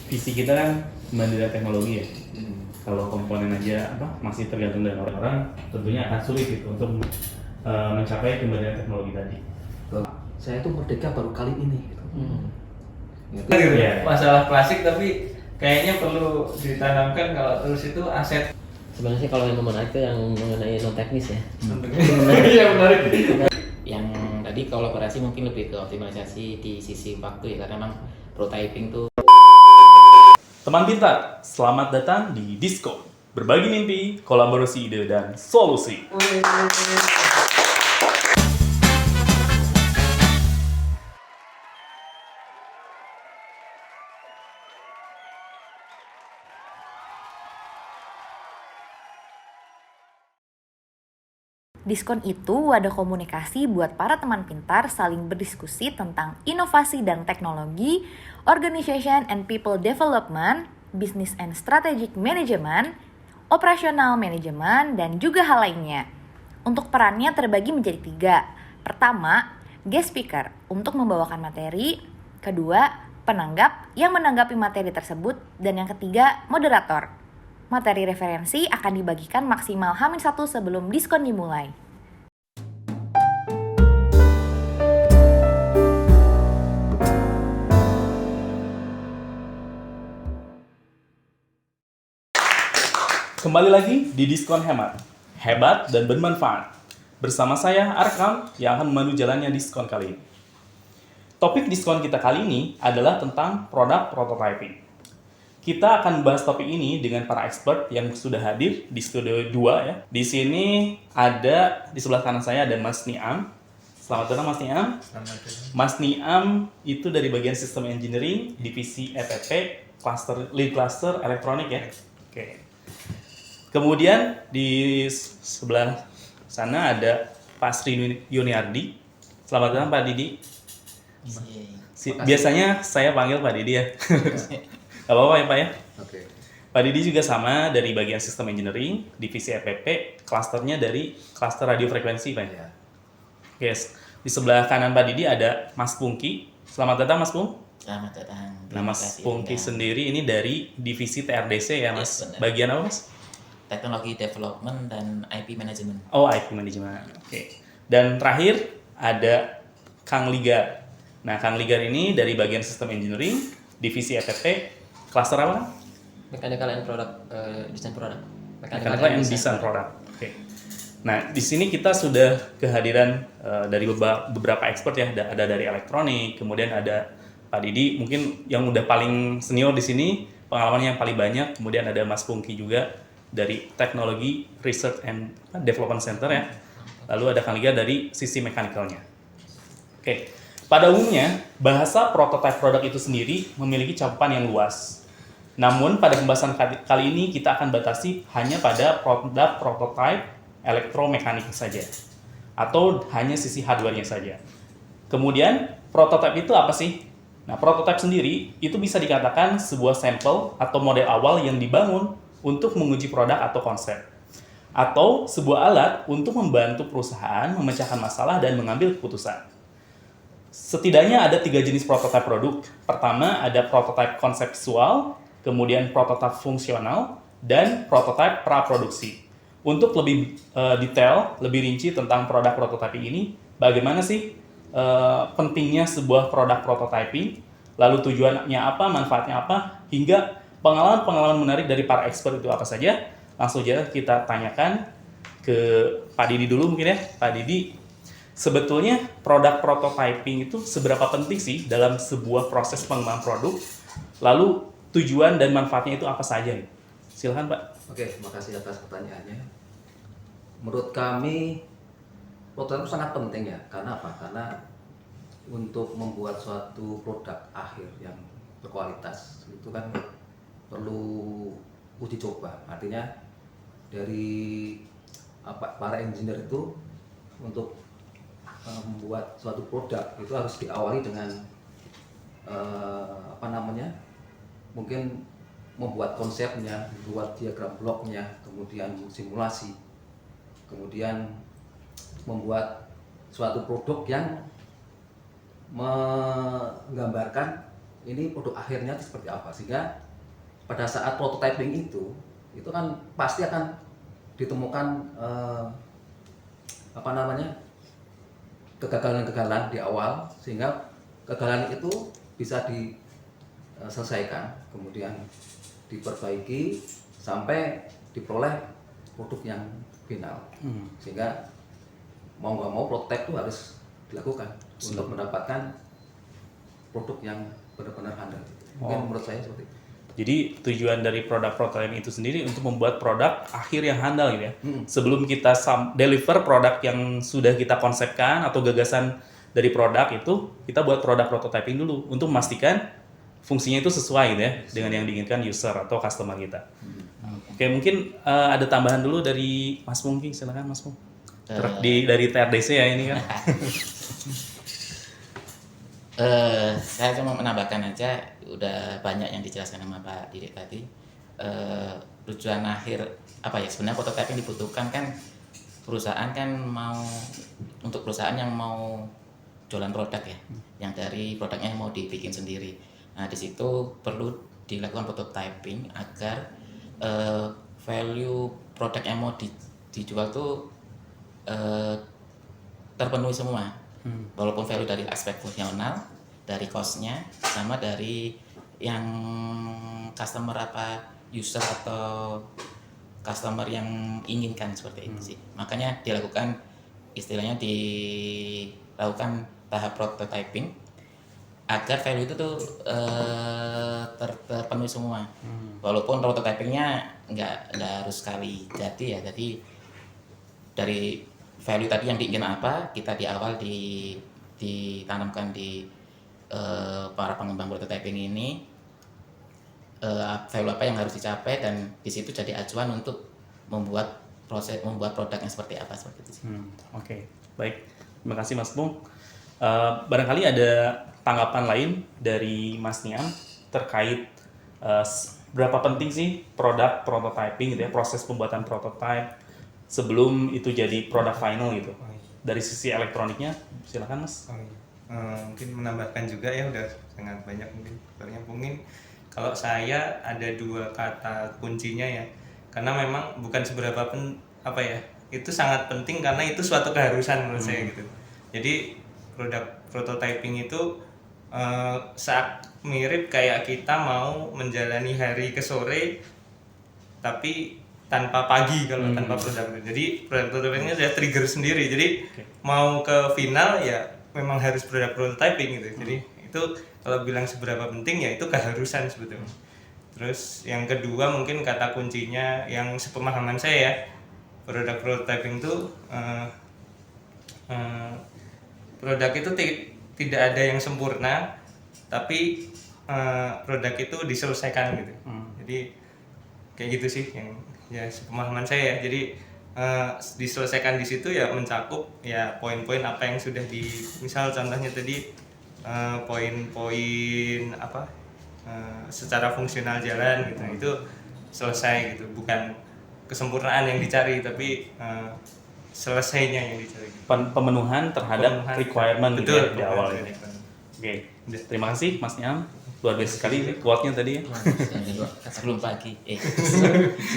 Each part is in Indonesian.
visi kita kan kembali teknologi ya. Kalau komponen aja masih tergantung dari orang-orang, tentunya akan sulit gitu untuk mencapai kembali teknologi tadi. Saya tuh merdeka baru kali ini. Gitu. Gitu. Ya. Masalah klasik tapi kayaknya perlu ditanamkan kalau terus itu aset. Sebenarnya sih kalau yang menarik itu yang mengenai non teknis ya. Iya menarik. Yang tadi kolaborasi mungkin lebih ke optimalisasi di sisi waktu ya, karena memang prototyping tuh. Teman pintar, selamat datang di Diskon. Berbagi mimpi, kolaborasi ide dan solusi. Diskon itu wadah komunikasi buat para teman pintar saling berdiskusi tentang inovasi dan teknologi, organization and people development, business and strategic management, operational management, dan juga hal lainnya. Untuk perannya terbagi menjadi 3. Pertama, guest speaker untuk membawakan materi. Kedua, penanggap yang menanggapi materi tersebut. Dan yang ketiga, moderator. Materi referensi akan dibagikan maksimal H-1 sebelum diskon dimulai. Kembali lagi di Diskon Hemat, hebat dan bermanfaat. Bersama saya Arkam yang akan memandu jalannya diskon kali ini. Topik diskon kita kali ini adalah tentang produk prototyping. Kita akan bahas topik ini dengan para expert yang sudah hadir di studio 2 ya. Di sini ada di sebelah kanan saya ada Mas Niam. Selamat datang Mas Niam. Mas Niam itu dari bagian System Engineering, divisi EPP, lead cluster elektronik ya. Oke. Kemudian di sebelah sana ada Pak Sri Yuniardi. Selamat datang Pak Didi. Biasanya saya panggil Pak Didi ya. Gak apa-apa ya Pak ya? Oke. Pak Didi juga sama dari bagian Sistem Engineering, divisi EPP, klasternya dari klaster radio frekuensi Pak ya? Yes. Di sebelah kanan Pak Didi ada Mas Pungki. Selamat datang Mas Pung. Selamat datang. Nah Mas Pungki sendiri ini dari divisi TRDC ya Mas? Yes, bagian apa Mas? Teknologi Development dan IP Management. Oh, IP Management. Oke. Dan terakhir ada Kang Ligar. Nah, Kang Ligar ini dari bagian Sistem Engineering, divisi EPP, klaster apa? Mechanical and Product, Design Product. Mechanical and Design Product. Oke. Nah, di sini kita sudah kehadiran dari beberapa expert ya. Ada dari elektronik, kemudian ada Pak Didi, mungkin yang udah paling senior di sini, pengalamannya yang paling banyak. Kemudian ada Mas Pungki juga dari Teknologi Research and Development Center ya. Lalu ada Kang Liga dari sisi mechanical-nya. Oke. Pada umumnya, bahasa prototype produk itu sendiri memiliki cakupan yang luas. Namun, pada pembahasan kali ini kita akan batasi hanya pada produk prototype elektromekanik saja. Atau hanya sisi hardware-nya saja. Kemudian, prototype itu apa sih? Nah, prototype sendiri itu bisa dikatakan sebuah sampel atau model awal yang dibangun untuk menguji produk atau konsep. Atau sebuah alat untuk membantu perusahaan memecahkan masalah dan mengambil keputusan. Setidaknya ada 3 jenis prototipe produk. Pertama ada prototipe konseptual, kemudian prototipe fungsional, dan prototipe praproduksi. Untuk lebih detail, lebih rinci tentang produk prototyping ini, bagaimana sih pentingnya sebuah produk prototyping, lalu tujuannya apa, manfaatnya apa, hingga pengalaman-pengalaman menarik dari para expert itu apa saja, langsung aja kita tanyakan ke Pak Didi dulu mungkin ya. Pak Didi, sebetulnya produk prototyping itu seberapa penting sih dalam sebuah proses pengembangan produk? Lalu tujuan dan manfaatnya itu apa saja? Silakan Pak. Oke, terima kasih atas pertanyaannya. Menurut kami, prototype sangat penting ya. Karena apa? Karena untuk membuat suatu produk akhir yang berkualitas itu kan perlu uji coba. Artinya dari para engineer itu untuk membuat suatu produk itu harus diawali dengan mungkin membuat konsepnya, membuat diagram bloknya, kemudian simulasi, kemudian membuat suatu produk yang menggambarkan ini produk akhirnya seperti apa, sehingga pada saat prototyping itu kan pasti akan ditemukan kegagalan-kegagalan di awal, sehingga kegagalan itu bisa diselesaikan, kemudian diperbaiki sampai diperoleh produk yang final. Sehingga mau nggak mau prototype itu harus dilakukan untuk mendapatkan produk yang benar-benar handal. Mungkin menurut saya seperti itu. Jadi tujuan dari produk prototype itu sendiri untuk membuat produk akhir yang handal gitu ya. Sebelum kita deliver produk yang sudah kita konsepkan atau gagasan dari produk itu, kita buat produk prototyping dulu untuk memastikan fungsinya itu sesuai gitu ya dengan yang diinginkan user atau customer kita. Oke, mungkin ada tambahan dulu dari Mas Mungki, silakan Mas Mung. Dari TRDC ya ini kan. Saya cuma menambahkan aja, udah banyak yang dijelaskan sama Pak Didik tadi. Tujuan akhir apa ya, sebenarnya prototyping dibutuhkan kan perusahaan kan mau, untuk perusahaan yang mau jualan produk ya, yang dari produknya mau dibikin sendiri. Nah di situ perlu dilakukan prototyping agar value produk yang mau dijual tuh terpenuhi semua. Walaupun value dari aspek fungsional, dari cost-nya, sama dari yang customer user atau customer yang inginkan, seperti itu sih. Makanya dilakukan, istilahnya dilakukan tahap prototyping agar value itu tuh terpenuhi semua. Walaupun prototypingnya nggak harus sekali jadi ya, jadi dari value tadi yang diinginkan apa, kita di awal ditanamkan di para pengembang prototyping ini, value apa yang harus dicapai, dan di situ jadi acuan untuk membuat produknya seperti apa, seperti itu. Oke, baik, terima kasih Mas Bung. Barangkali ada tanggapan lain dari Mas Niam terkait berapa penting sih produk prototyping gitu ya, proses pembuatan prototype sebelum itu jadi produk final gitu. Dari sisi elektroniknya, silakan Mas. Mungkin menambahkan juga ya, udah sangat banyak mungkin kalau saya ada 2 kata kuncinya ya, karena memang bukan seberapa itu sangat penting karena itu suatu keharusan menurut saya gitu. Jadi produk prototyping itu saat mirip kayak kita mau menjalani hari ke sore tapi tanpa pagi kalau tanpa produk. Jadi produk prototyping sudah trigger sendiri. Jadi mau ke final ya memang harus produk prototyping gitu. Jadi itu kalau bilang seberapa penting ya itu keharusan sebetulnya. Terus yang kedua mungkin kata kuncinya yang sepemahaman saya ya, produk prototyping itu produk itu tidak ada yang sempurna, tapi produk itu diselesaikan gitu. Jadi kayak gitu sih yang ya sepemahaman saya ya. Jadi diselesaikan di situ ya mencakup ya poin-poin apa yang sudah misal contohnya tadi poin-poin secara fungsional jalan gitu, itu selesai gitu, bukan kesempurnaan yang dicari tapi selesainya yang dicari. Pemenuhan terhadap requirement gitu ya, di awal ini. Oke, terima kasih Mas Niam. Luar biasa sekali quote-nya tadi ya. Sebelum pagi.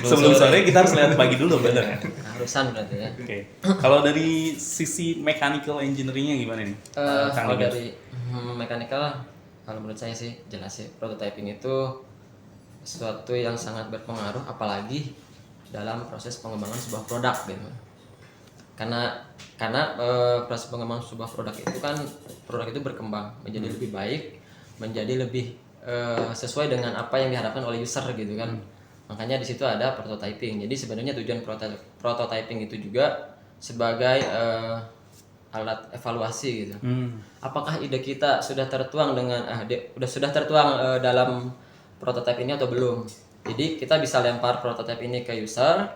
Sebelum sore kita harus lihat pagi dulu, benar ya? Harusan berarti ya. Oke. Kalau dari sisi mechanical engineering-nya gimana nih? Kalau dari mechanical, kalau menurut saya sih jelas sih prototyping itu sesuatu yang sangat berpengaruh, apalagi dalam proses pengembangan sebuah produk gitu. Karena proses pengembangan sebuah produk itu kan, produk itu berkembang menjadi lebih baik, menjadi lebih sesuai dengan apa yang diharapkan oleh user gitu kan. Makanya di situ ada prototyping. Jadi sebenarnya tujuan prototyping itu juga sebagai alat evaluasi gitu. Apakah ide kita sudah tertuang dalam prototype ini atau belum? Jadi kita bisa lempar prototype ini ke user,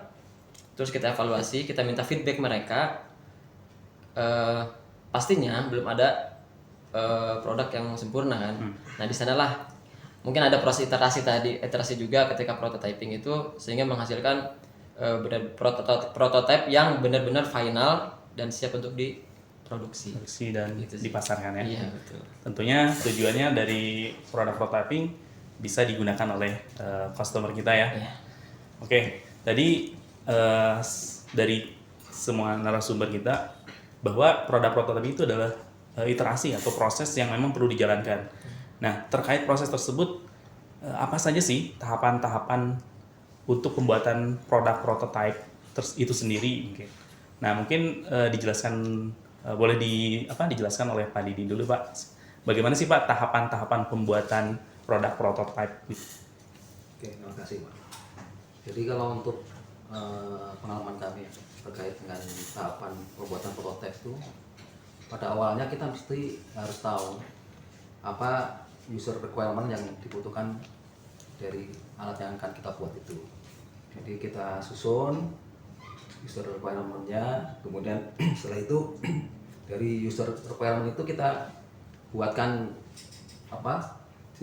terus kita evaluasi, kita minta feedback mereka. Pastinya belum ada produk yang sempurna kan. Nah di sanalah mungkin ada proses iterasi juga ketika prototyping itu, sehingga menghasilkan prototype yang benar-benar final dan siap untuk produksi. dan Gitu sih. dipasarkan ya. Iya betul. Tentunya tujuannya dari produk prototyping bisa digunakan oleh customer kita ya. Iya. Oke, tadi dari semua narasumber kita bahwa produk prototyping itu adalah iterasi atau proses yang memang perlu dijalankan. Nah, terkait proses tersebut, apa saja sih tahapan-tahapan untuk pembuatan produk prototype itu sendiri? Mungkin. Nah, mungkin dijelaskan, boleh dijelaskan oleh Pak Didi dulu, Pak. Bagaimana sih Pak tahapan-tahapan pembuatan produk prototype? Oke, terima kasih Pak. Jadi kalau untuk pengalaman kami ya, terkait dengan tahapan pembuatan prototipe itu, pada awalnya kita mesti harus tahu apa user requirement yang dibutuhkan dari alat yang akan kita buat itu. Jadi kita susun user requirement-nya, kemudian setelah itu dari user requirement itu kita buatkan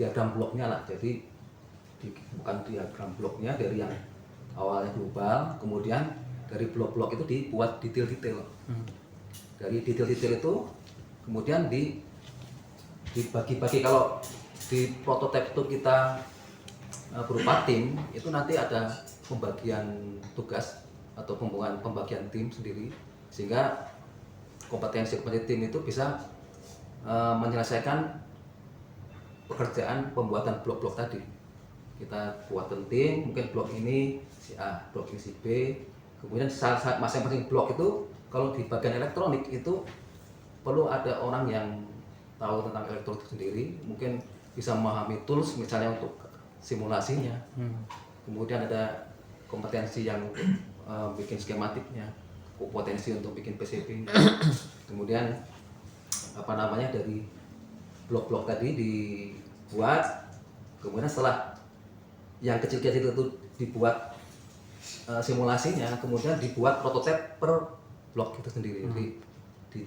diagram bloknya lah. Jadi bukan diagram bloknya dari yang awalnya global, kemudian dari blok-blok itu dibuat detail-detail. Dari detail-detail itu kemudian dibagi-bagi. Kalau di prototipe itu kita berupa tim, itu nanti ada pembagian tugas atau pembagian tim sendiri, sehingga kompetensi tim itu bisa menyelesaikan pekerjaan pembuatan blok-blok tadi. Kita buatkan tim, mungkin blok ini si A, blok ini si B, kemudian masing-masing blok itu kalau di bagian elektronik itu perlu ada orang yang tahu tentang elektronik sendiri, mungkin bisa memahami tools misalnya untuk simulasinya. Kemudian ada kompetensi yang bikin skematiknya, potensi untuk bikin PCB. Kemudian dari blok-blok tadi dibuat, kemudian setelah yang kecil-kecil itu dibuat simulasinya, kemudian dibuat prototipe per blok itu sendiri. Jadi di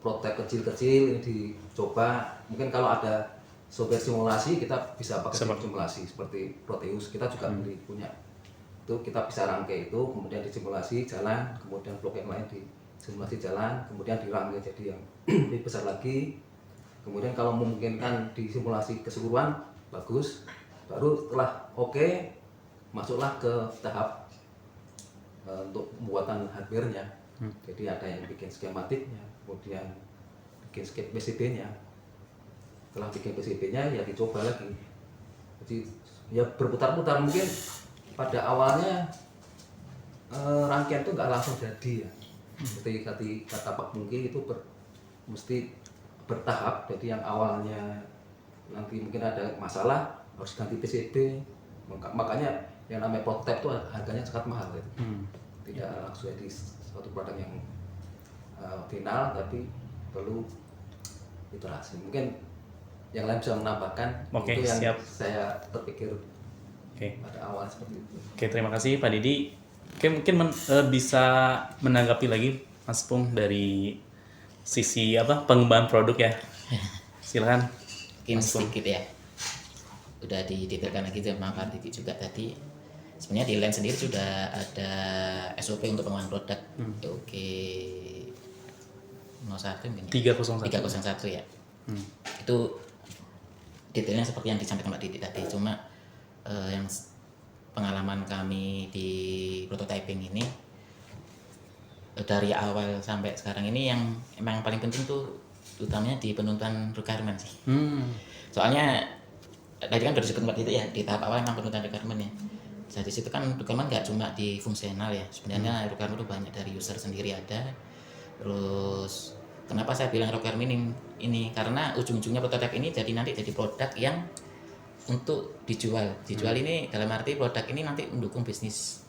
prototipe kecil-kecil ini dicoba. Mungkin kalau ada software simulasi kita bisa pakai simulasi seperti Proteus, kita juga punya. Itu kita bisa rangkai itu, kemudian disimulasi jalan, kemudian blok yang lain disimulasi jalan, kemudian dirangkai jadi yang lebih besar lagi. Kemudian kalau memungkinkan disimulasi keseluruhan bagus, baru setelah oke, masuklah ke tahap untuk pembuatan hardware-nya. Jadi ada yang bikin skematiknya, kemudian bikin PCB-nya. Setelah bikin PCB-nya ya dicoba lagi. Jadi ya berputar-putar. Mungkin pada awalnya rangkaian itu nggak langsung jadi ya. Seperti kata Pak Mungki itu mesti bertahap. Jadi yang awalnya nanti mungkin ada masalah harus ganti PCB, makanya yang namanya prototype itu harganya sangat mahal gitu. Tidak langsung jadi suatu produk yang final, tapi perlu iterasi. Mungkin yang lain bisa menambahkan. Oke, itu yang siap. Saya terpikir Oke. pada awal seperti itu. Oke, terima kasih Pak Didi. Oke, mungkin bisa menanggapi lagi Mas Pung dari sisi pengembangan produk ya. Silakan. Mungkin sedikit ya, udah didetailkan lagi sama Pak Didi juga tadi. Sebenarnya di Line sendiri sudah ada SOP untuk pengembangan produk. Oke, 01 mungkin ya? 301 ya. Itu detailnya seperti yang disampaikan Pak Didi tadi. Cuma yang pengalaman kami di prototyping ini dari awal sampai sekarang ini yang emang paling penting tuh utamanya di penentuan requirement sih. Soalnya tadi kan sudah disebut Pak Didi ya, di tahap awal memang penentuan requirement ya. Jadi situ kan requirement nggak cuma di fungsional ya, sebenarnya requirement itu banyak dari user sendiri ada. Terus kenapa saya bilang requirement ini karena ujung-ujungnya prototype ini jadi nanti jadi produk yang untuk dijual ini dalam arti produk ini nanti mendukung bisnis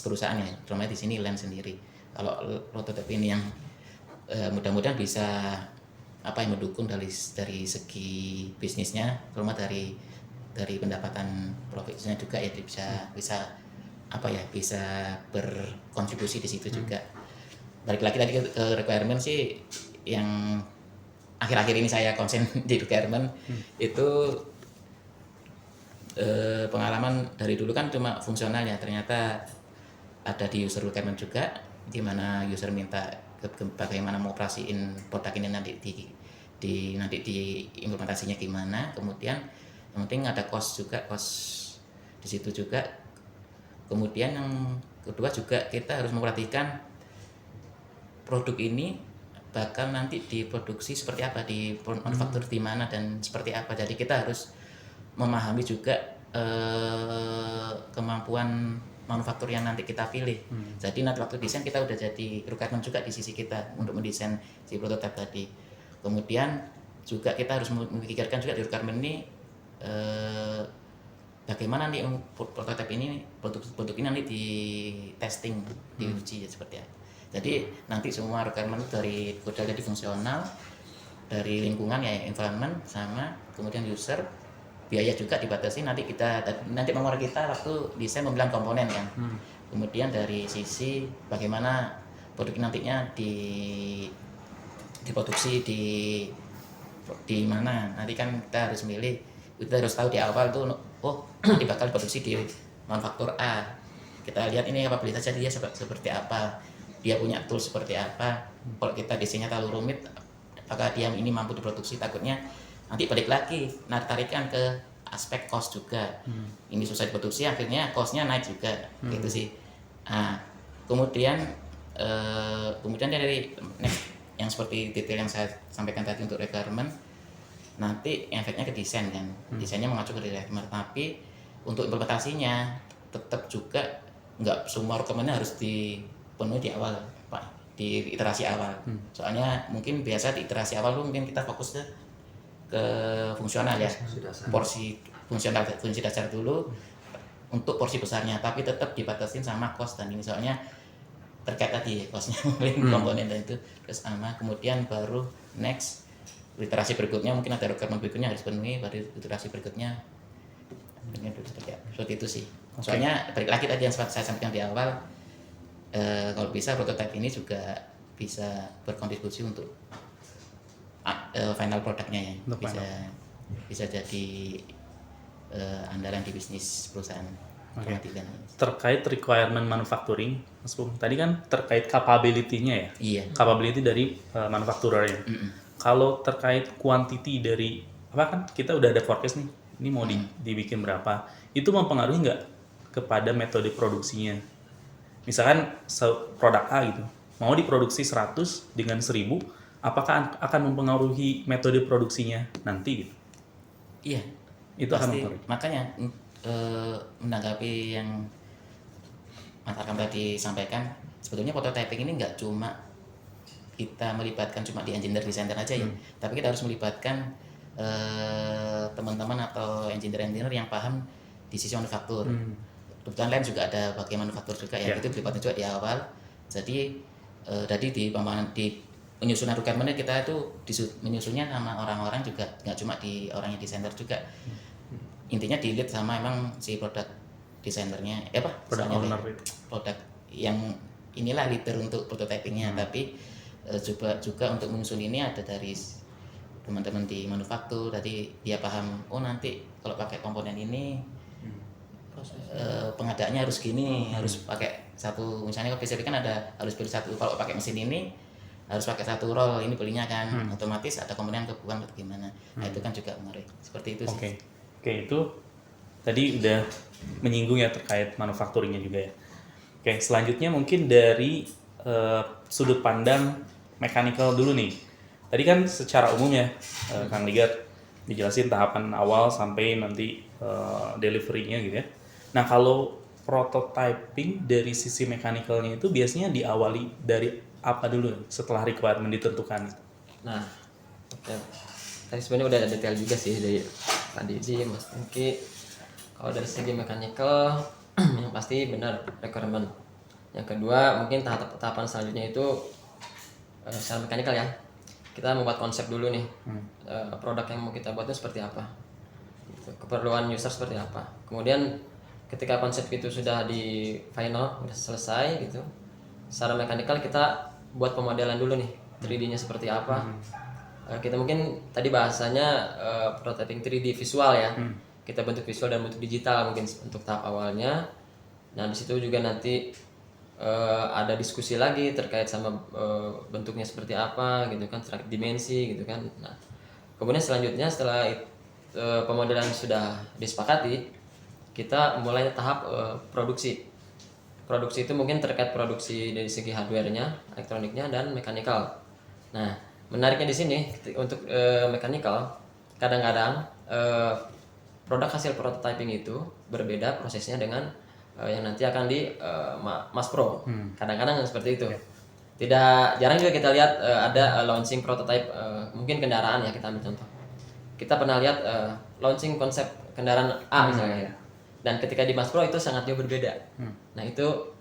perusahaannya, terutama di sini Line sendiri. Kalau prototype ini yang mudah-mudahan bisa mendukung dari segi bisnisnya, terutama dari pendapatan profitnya juga ya bisa berkontribusi di situ juga. Balik lagi tadi ke requirement sih, yang akhir-akhir ini saya konsen di requirement itu pengalaman dari dulu kan cuma fungsionalnya, ternyata ada di user requirement juga, di mana user minta bagaimana mau operasiin produk ini nanti nanti di implementasinya gimana. Kemudian yang penting ada cost di situ juga. Kemudian yang kedua juga kita harus memperhatikan produk ini bakal nanti diproduksi seperti apa, di manufaktur di mana dan seperti apa. Jadi kita harus memahami juga kemampuan manufaktur yang nanti kita pilih. Jadi nanti waktu desain kita udah jadi requirement juga di sisi kita untuk mendesain si prototipe tadi. Kemudian juga kita harus memikirkan juga di requirement ini bagaimana nih prototipe ini, produk ini nanti di testing, diuji seperti apa. Jadi nanti semua requirement dari model jadi fungsional, dari lingkungan ya environment sama kemudian user, biaya juga dibatasi. Nanti pengeluaran kita waktu desain membilang komponen kan. Kemudian dari sisi bagaimana produk nantinya diproduksi di mana. Nanti kan kita harus milih, kita harus tahu di awal tuh nanti bakal diproduksi di manufaktur A. Kita lihat ini kapabilitasnya dia seperti apa, dia punya tool seperti apa. Kalau kita desainnya terlalu rumit, apakah dia ini mampu diproduksi? Takutnya nanti balik lagi, tarikan ke aspek cost juga. Ini susah diproduksi, akhirnya costnya naik juga, gitu sih. Nah, kemudian dari yang seperti detail yang saya sampaikan tadi untuk requirement, nanti efeknya ke desain kan. Desainnya mengacu ke requirement, tapi untuk implementasinya tetap juga nggak semua requirement harus dipenuhi di awal, Pak, di iterasi awal. Soalnya mungkin biasa di iterasi awal mungkin kita fokus ke fungsional ya, porsi fungsi dasar dulu untuk porsi besarnya, tapi tetap dibatasin sama cost dan ini soalnya terkait tadi costnya komponen dan itu terus sama. Kemudian baru next iterasi berikutnya mungkin ada requirement berikutnya harus penuhi, baru iterasi berikutnya seperti itu sih. Soalnya balik lagi tadi yang saya sampaikan di awal, kalau bisa prototipe ini juga bisa berkontribusi untuk final produknya ya, bisa jadi andalan di bisnis perusahaan. Terkait requirement manufacturing, Mas Bung, tadi kan terkait capability-nya ya? Iya. Capability dari manufacturer ya. Kalau terkait quantity dari apa kan kita udah ada forecast nih, ini mau dibikin berapa, itu mempengaruhi nggak kepada metode produksinya? Misalkan produk A gitu, mau diproduksi 100 dengan 1000, apakah akan mempengaruhi metode produksinya nanti gitu? Iya. Itu pasti, akan mempengaruhi. Makanya menanggapi yang Mas Arkam tadi sampaikan, sebetulnya prototyping ini nggak cuma kita melibatkan cuma di engineer designer aja ya, tapi kita harus melibatkan teman-teman atau engineer yang paham di sisi manufaktur. Kebetulan lain juga ada bagian manufaktur juga ya, itu dilibatkan juga di awal. Jadi di penyusunan requirement kita itu menyusunnya sama orang-orang juga, nggak cuma di orang yang desainer juga. Intinya dilihat sama emang si produk desainernya, produk yang inilah leader untuk prototypingnya. Tapi juga untuk menyusun ini ada dari teman-teman di manufaktur. Tadi dia paham, nanti kalau pakai komponen ini pengadaannya harus gini, harus pakai satu, misalnya kalau PCB kan harus beli satu, kalau pakai mesin ini harus pakai satu roll, ini belinya kan otomatis ada komponen kebuang atau gimana. Nah itu kan juga menarik seperti itu sih. Oke, itu tadi udah menyinggung ya terkait manufacturingnya juga ya. Oke, selanjutnya mungkin dari sudut pandang mechanical dulu nih. Tadi kan secara umum ya, Kang Ligar dijelasin tahapan awal sampai nanti delivery-nya gitu ya. Nah, kalau prototyping dari sisi mechanicalnya itu biasanya diawali dari apa dulu setelah requirement ditentukan? Nah, tadi sebenarnya udah ada detail juga sih dari tadi sih Mas Tungki. Kalau dari segi mechanical yang pasti benar requirement. Yang kedua mungkin tahapan selanjutnya itu secara mechanical ya. Kita membuat konsep dulu nih, produk yang mau kita buat itu seperti apa, keperluan user seperti apa. Kemudian ketika konsep itu sudah di final, sudah selesai gitu, secara mechanical kita buat pemodelan dulu nih, 3D-nya seperti apa. Kita mungkin tadi bahasanya prototyping 3D visual ya. Kita bentuk visual dan bentuk digital mungkin untuk tahap awalnya. Nah di situ juga nanti ada diskusi lagi terkait sama bentuknya seperti apa gitu kan, terkait dimensi gitu kan. Nah, kemudian selanjutnya setelah pemodelan sudah disepakati, kita mulai tahap produksi. Produksi itu mungkin terkait produksi dari segi hardware-nya, elektroniknya, dan mekanikal. Nah, menariknya di sini untuk mekanikal, kadang-kadang produk hasil prototyping itu berbeda prosesnya dengan yang nanti akan di mass pro. Kadang-kadang seperti itu. Tidak jarang juga kita lihat ada launching prototype mungkin kendaraan ya, kita ambil contoh. Kita pernah lihat launching konsep kendaraan A misalnya. Dan ketika di mass pro itu sangat jauh berbeda. Nah, itu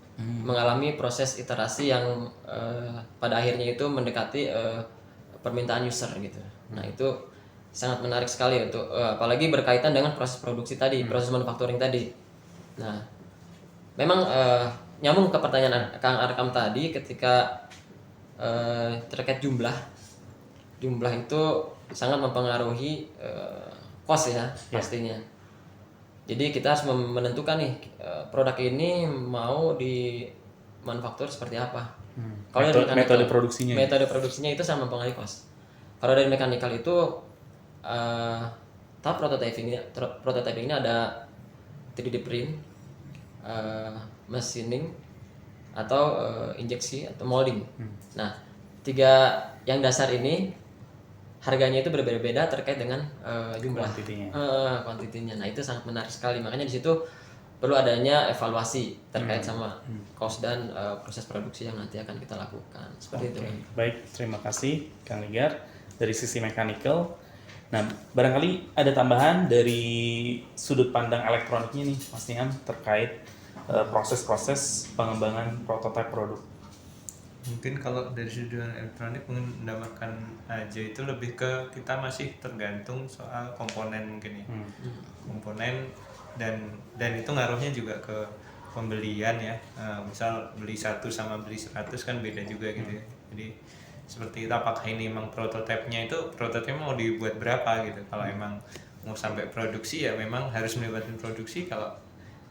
mengalami proses iterasi yang pada akhirnya itu mendekati permintaan user gitu. Nah, itu sangat menarik sekali untuk apalagi berkaitan dengan proses produksi tadi, proses manufacturing tadi. Nah, memang nyambung ke pertanyaan Kang Arkam tadi ketika terkait jumlah itu sangat mempengaruhi cost ya pastinya. Jadi kita harus menentukan nih produk ini mau di manufaktur seperti apa. Kalau dari Metode produksinya. metode produksinya itu sama mempengaruhi cost. Kalau dari mekanikal itu tahap prototyping ini ada 3D print, machining, atau injeksi atau molding. Nah, 3 yang dasar ini harganya itu berbeda-beda terkait dengan jumlah kuantitinya. Nah, itu sangat menarik sekali. Makanya di situ perlu adanya evaluasi terkait sama cost dan proses produksi yang nanti akan kita lakukan. Seperti itu. Baik, terima kasih Kang Ligar dari sisi mechanical. Nah, barangkali ada tambahan dari sudut pandang elektroniknya nih, Mas Niam, terkait proses-proses pengembangan prototipe produk. Mungkin kalau dari sudut elektronik mungkin menambahkan aja itu lebih ke kita masih tergantung soal komponen mungkin ya. Komponen dan itu ngaruhnya juga ke pembelian ya. Misal beli 1 sama beli 100 kan beda juga gitu ya. Jadi seperti itu, apakah ini memang prototipenya mau dibuat berapa gitu. Kalau emang mau sampai produksi ya memang harus melibatkan produksi. Kalau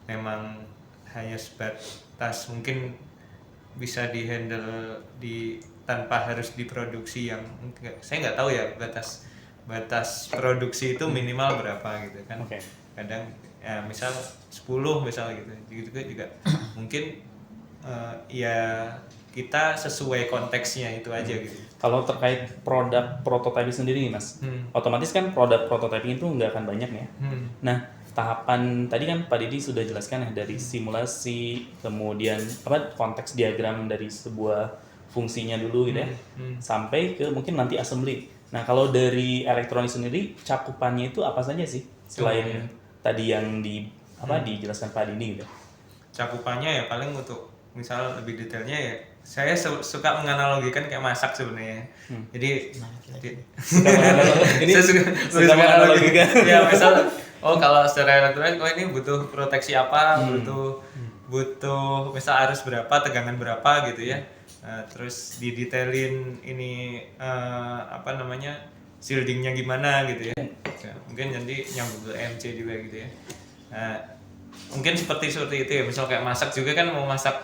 memang hanya sebatas mungkin bisa dihandle tanpa harus diproduksi yang saya nggak tahu ya batas produksi itu minimal berapa gitu kan. Kadang ya misal 10 misal gitu juga mungkin ya kita sesuai konteksnya itu aja gitu. Kalau terkait produk prototyping sendiri nih Mas, otomatis kan produk prototyping itu nggak akan banyak ya. Nah, tahapan tadi kan Pak Didi sudah jelaskan ya, dari simulasi, kemudian konteks diagram dari sebuah fungsinya dulu gitu ya, sampai ke mungkin nanti assembly. Nah, kalau dari elektronik sendiri cakupannya itu apa saja sih selain tadi yang dijelaskan Pak Didi gitu? Cakupannya ya paling untuk misal lebih detailnya ya saya suka menganalogikan kayak masak sebenarnya. Jadi Ini suka menganalogikan. Ya misal kalau secara elektronik ini butuh proteksi apa, butuh misal arus berapa, tegangan berapa gitu ya. Terus didetailin ini shieldingnya gimana gitu ya. Mungkin nanti nyambung ke MC juga gitu ya. Mungkin seperti itu ya. Misal kayak masak juga kan, mau masak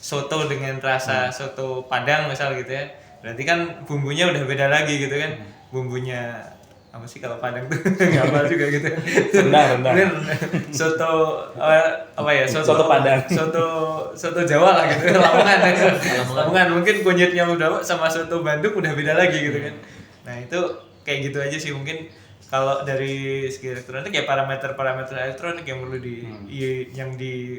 soto dengan rasa soto Padang misal gitu ya. Berarti kan bumbunya udah beda lagi gitu kan. Bumbunya apa sih kalau Padang tuh gampang juga gitu. Rendang. Soto Soto Padang. Soto Jawa lah gitu. Lamongan mungkin kunyitnya udah sama soto Bandung udah beda lagi gitu kan. Nah, itu kayak gitu aja sih mungkin. Kalau dari segi elektronik ya parameter elektronik yang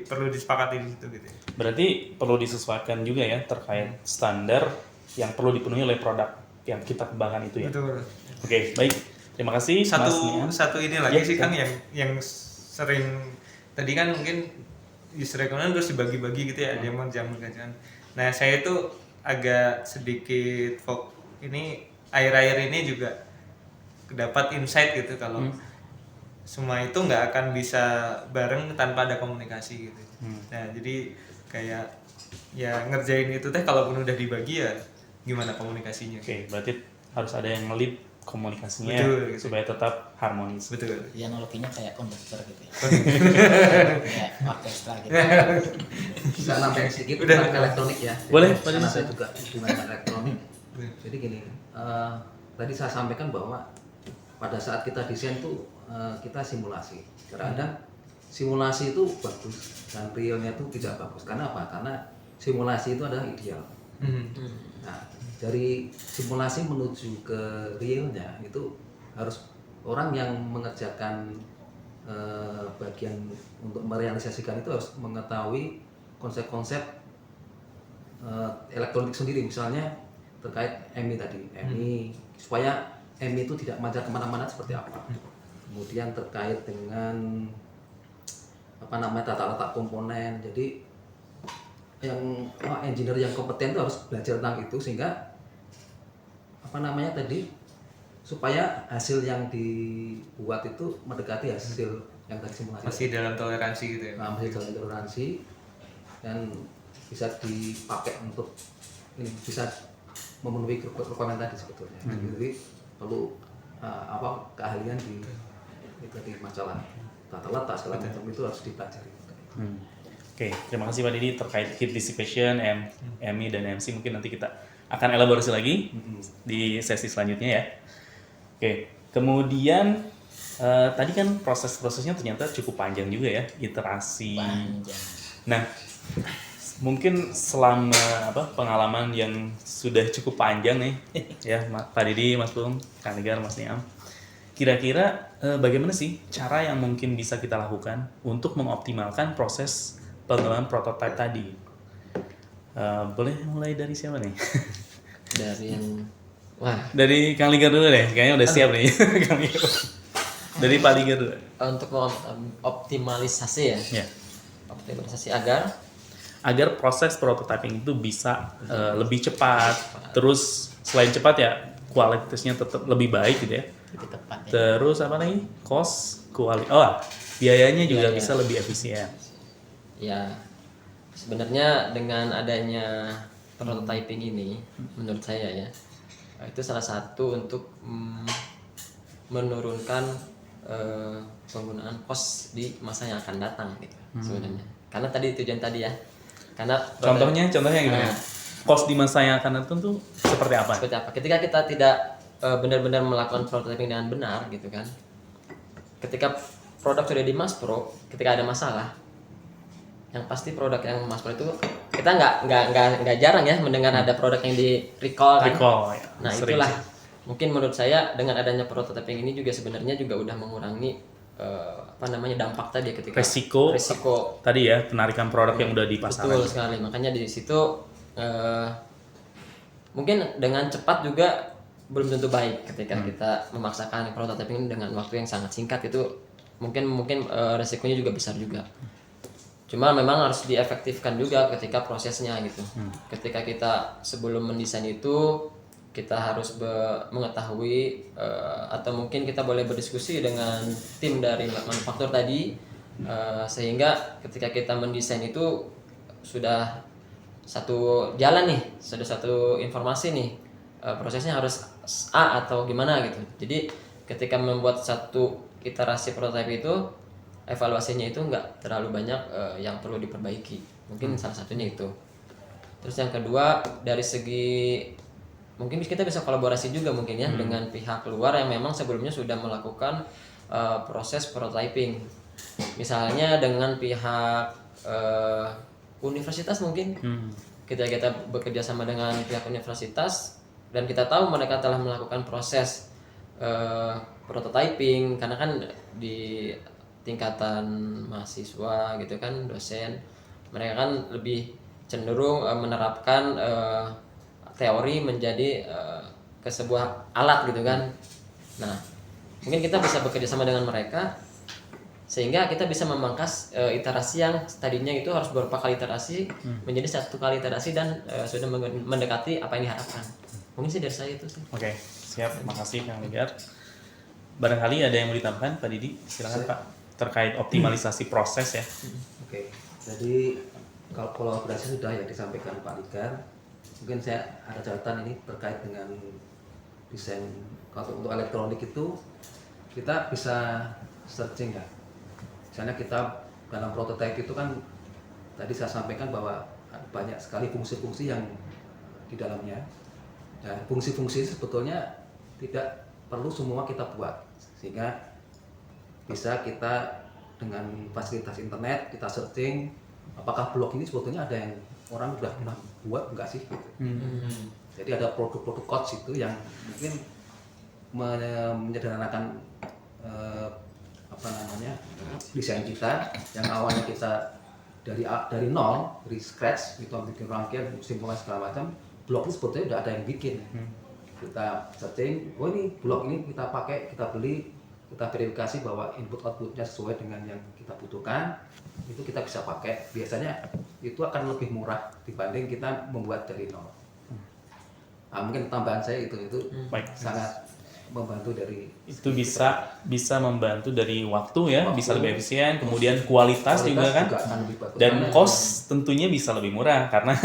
perlu disepakati di situ gitu. Berarti perlu disesuaikan juga ya terkait standar yang perlu dipenuhi oleh produk yang kita kembangkan itu ya. Betul. Oke, baik. Terima kasih Mas Niam. Satu ini lagi sih Kang yang sering tadi kan mungkin user requirement terus dibagi-bagi gitu ya, dia mau jamu kan. Nah, saya itu agak sedikit ini akhir-akhir ini juga dapat insight gitu kalau semua itu nggak akan bisa bareng tanpa ada komunikasi gitu. Nah, jadi kayak ya ngerjain itu teh kalaupun udah dibagi ya gimana komunikasinya. Oke, berarti harus ada yang nge-lead komunikasinya Betul, gitu. supaya tetap harmonis. Betul. Ya analoginya kayak konverter gitu ya. Ya, orkestra gitu. Bisa nambahin sedikit Udah. tentang elektronik ya. Boleh, Jadi, karena boleh. saya juga hubungan dengan elektronik. Jadi gini, tadi saya sampaikan bahwa pada saat kita desain tuh kita simulasi. Kadang simulasi itu bagus dan realnya itu tidak bagus. Karena apa? Karena simulasi itu adalah ideal. Nah, dari simulasi menuju ke realnya itu harus orang yang mengerjakan bagian untuk merealisasikan itu harus mengetahui konsep-konsep elektronik sendiri, misalnya terkait MI tadi, MI supaya MI itu tidak manjat kemana-mana seperti apa. Kemudian terkait dengan apa namanya tata letak komponen, jadi yang engineer yang kompeten itu harus belajar tentang itu sehingga apa namanya tadi supaya hasil yang dibuat itu mendekati hasil yang tadi simulasi. Masih dalam toleransi gitu ya. Masih dalam toleransi dan bisa dipakai untuk ini bisa memenuhi requirement tadi sebetulnya. Jadi perlu apa keahlian di masalah tata letak segala macam itu harus dipelajari. Oke, terima kasih Pak Didi terkait heat dissipation, MI dan MC, mungkin nanti kita akan elaborasi lagi di sesi selanjutnya ya. Oke, kemudian tadi kan proses-prosesnya ternyata cukup panjang juga ya, iterasi. Panjang. Nah, mungkin selama pengalaman yang sudah cukup panjang nih, ya Pak Didi, Mas Bung, Kang Negar, Mas Niam, kira-kira bagaimana sih cara yang mungkin bisa kita lakukan untuk mengoptimalkan proses pengembangan prototipe tadi? Boleh mulai dari siapa nih? Dari yang wah, Dari Kang Ligar dulu deh, kayaknya udah siap nih. Kang Ligar. Dari Pak Ligar dulu. untuk optimalisasi ya. Ya. Optimalisasi agar Proses prototyping itu bisa lebih cepat. Terus selain cepat ya kualitasnya tetap lebih baik gitu ya. Lebih tepat ya. Terus apa lagi? Cost, biayanya juga Biaya. bisa lebih efisien. ya. Sebenarnya dengan adanya prototyping ini, menurut saya ya, itu salah satu untuk menurunkan penggunaan kos di masa yang akan datang gitu sebenarnya. Karena tadi tujuan tadi ya. Karena Contohnya gimana? Nah. Cost di masa yang akan datang tuh seperti apa? seperti apa? Ketika kita tidak benar-benar melakukan prototyping dengan benar gitu kan. Ketika produk sudah di mass pro, ketika ada masalah, yang pasti produk yang mass pro itu kita nggak jarang ya mendengar ada produk yang di recall kan. Ya. Nah Sering itulah sih. mungkin menurut saya dengan adanya prototyping ini juga sebenarnya juga udah mengurangi dampak tadi ketika Resiko tadi ya, penarikan produk yang udah di pasaran. betul sekali. Makanya di situ mungkin dengan cepat juga belum tentu baik ketika kita memaksakan prototyping dengan waktu yang sangat singkat, itu mungkin resikonya juga besar juga. Cuma memang harus diefektifkan juga ketika prosesnya gitu. Ketika kita sebelum mendesain itu kita harus mengetahui atau mungkin kita boleh berdiskusi dengan tim dari manufaktur tadi sehingga ketika kita mendesain itu sudah satu jalan nih, sudah satu informasi nih, prosesnya harus A atau gimana gitu. Jadi ketika membuat satu iterasi prototipe itu evaluasinya itu nggak terlalu banyak yang perlu diperbaiki. Mungkin salah satunya itu. Terus yang kedua dari segi mungkin kita bisa kolaborasi juga mungkin ya dengan pihak luar yang memang sebelumnya sudah melakukan proses prototyping. Misalnya dengan pihak universitas mungkin. Kita bekerja sama dengan pihak universitas dan kita tahu mereka telah melakukan proses prototyping, karena kan di tingkatan mahasiswa gitu kan, dosen mereka kan lebih cenderung menerapkan teori menjadi ke sebuah alat gitu kan. Nah mungkin kita bisa bekerja sama dengan mereka sehingga kita bisa memangkas iterasi yang tadinya itu harus beberapa kali iterasi menjadi satu kali iterasi dan sudah mendekati apa yang diharapkan. Mungkin sih dari saya itu sih. Oke, siap. Makasih Kang Ligar. Barangkali ada yang mau ditambahkan Pak Didi? Silakan Pak. Terkait optimalisasi proses ya. Oke, jadi kalau kolaborasi sudah yang disampaikan Pak Ligar, mungkin saya ada catatan ini terkait dengan desain kalau untuk elektronik itu kita bisa searching ya. Misalnya kita dalam prototipe itu kan tadi saya sampaikan bahwa banyak sekali fungsi-fungsi yang di dalamnya. Dan fungsi-fungsi sebetulnya tidak perlu semua kita buat, sehingga bisa kita dengan fasilitas internet kita searching apakah blog ini sebetulnya ada yang orang udah pernah buat enggak sih gitu. Jadi ada produk-produk coach itu yang mungkin menyederhanakan desain kita yang awalnya kita dari nol, dari scratch, kita bikin rangkaian, simulasi segala macam. Blog ini sebetulnya udah ada yang bikin. Kita searching, oh ini blog ini kita pakai, kita beli, kita verifikasi bahwa input outputnya sesuai dengan yang kita butuhkan, itu kita bisa pakai. Biasanya itu akan lebih murah dibanding kita membuat dari nol. Nah, mungkin tambahan saya itu Baik. sangat membantu dari Itu bisa membantu dari waktu ya, Waktu. bisa lebih efisien, kemudian kualitas juga kan, akan lebih bagus. dan Karena cost tentunya bisa lebih murah karena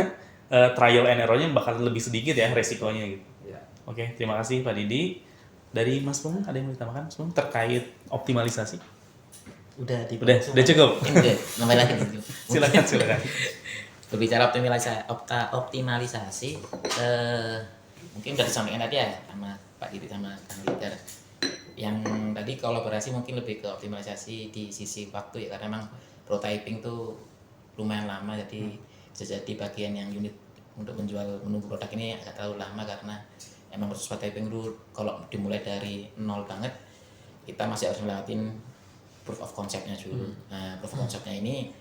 trial and error-nya bakal lebih sedikit ya resikonya gitu. ya, Oke, terima kasih Pak Didi. Dari Mas Pung ada yang mau ditambahkan Mas Pung terkait optimalisasi? Udah Udah cukup. Ini udah, nambah lagi. Silakan. Berbicara optimalisasi, mungkin udah disampaikan tadi ya sama Pak Didi sama Kang Lider. Yang tadi kolaborasi mungkin lebih ke optimalisasi di sisi waktu ya, karena memang prototyping tuh lumayan lama, jadi bisa jadi bagian yang unit untuk menunggu produk ini agak terlalu lama karena emang proses prototyping dulu kalau dimulai dari nol banget kita masih harus melewatin proof of concept-nya dulu. Nah, proof of concept-nya ini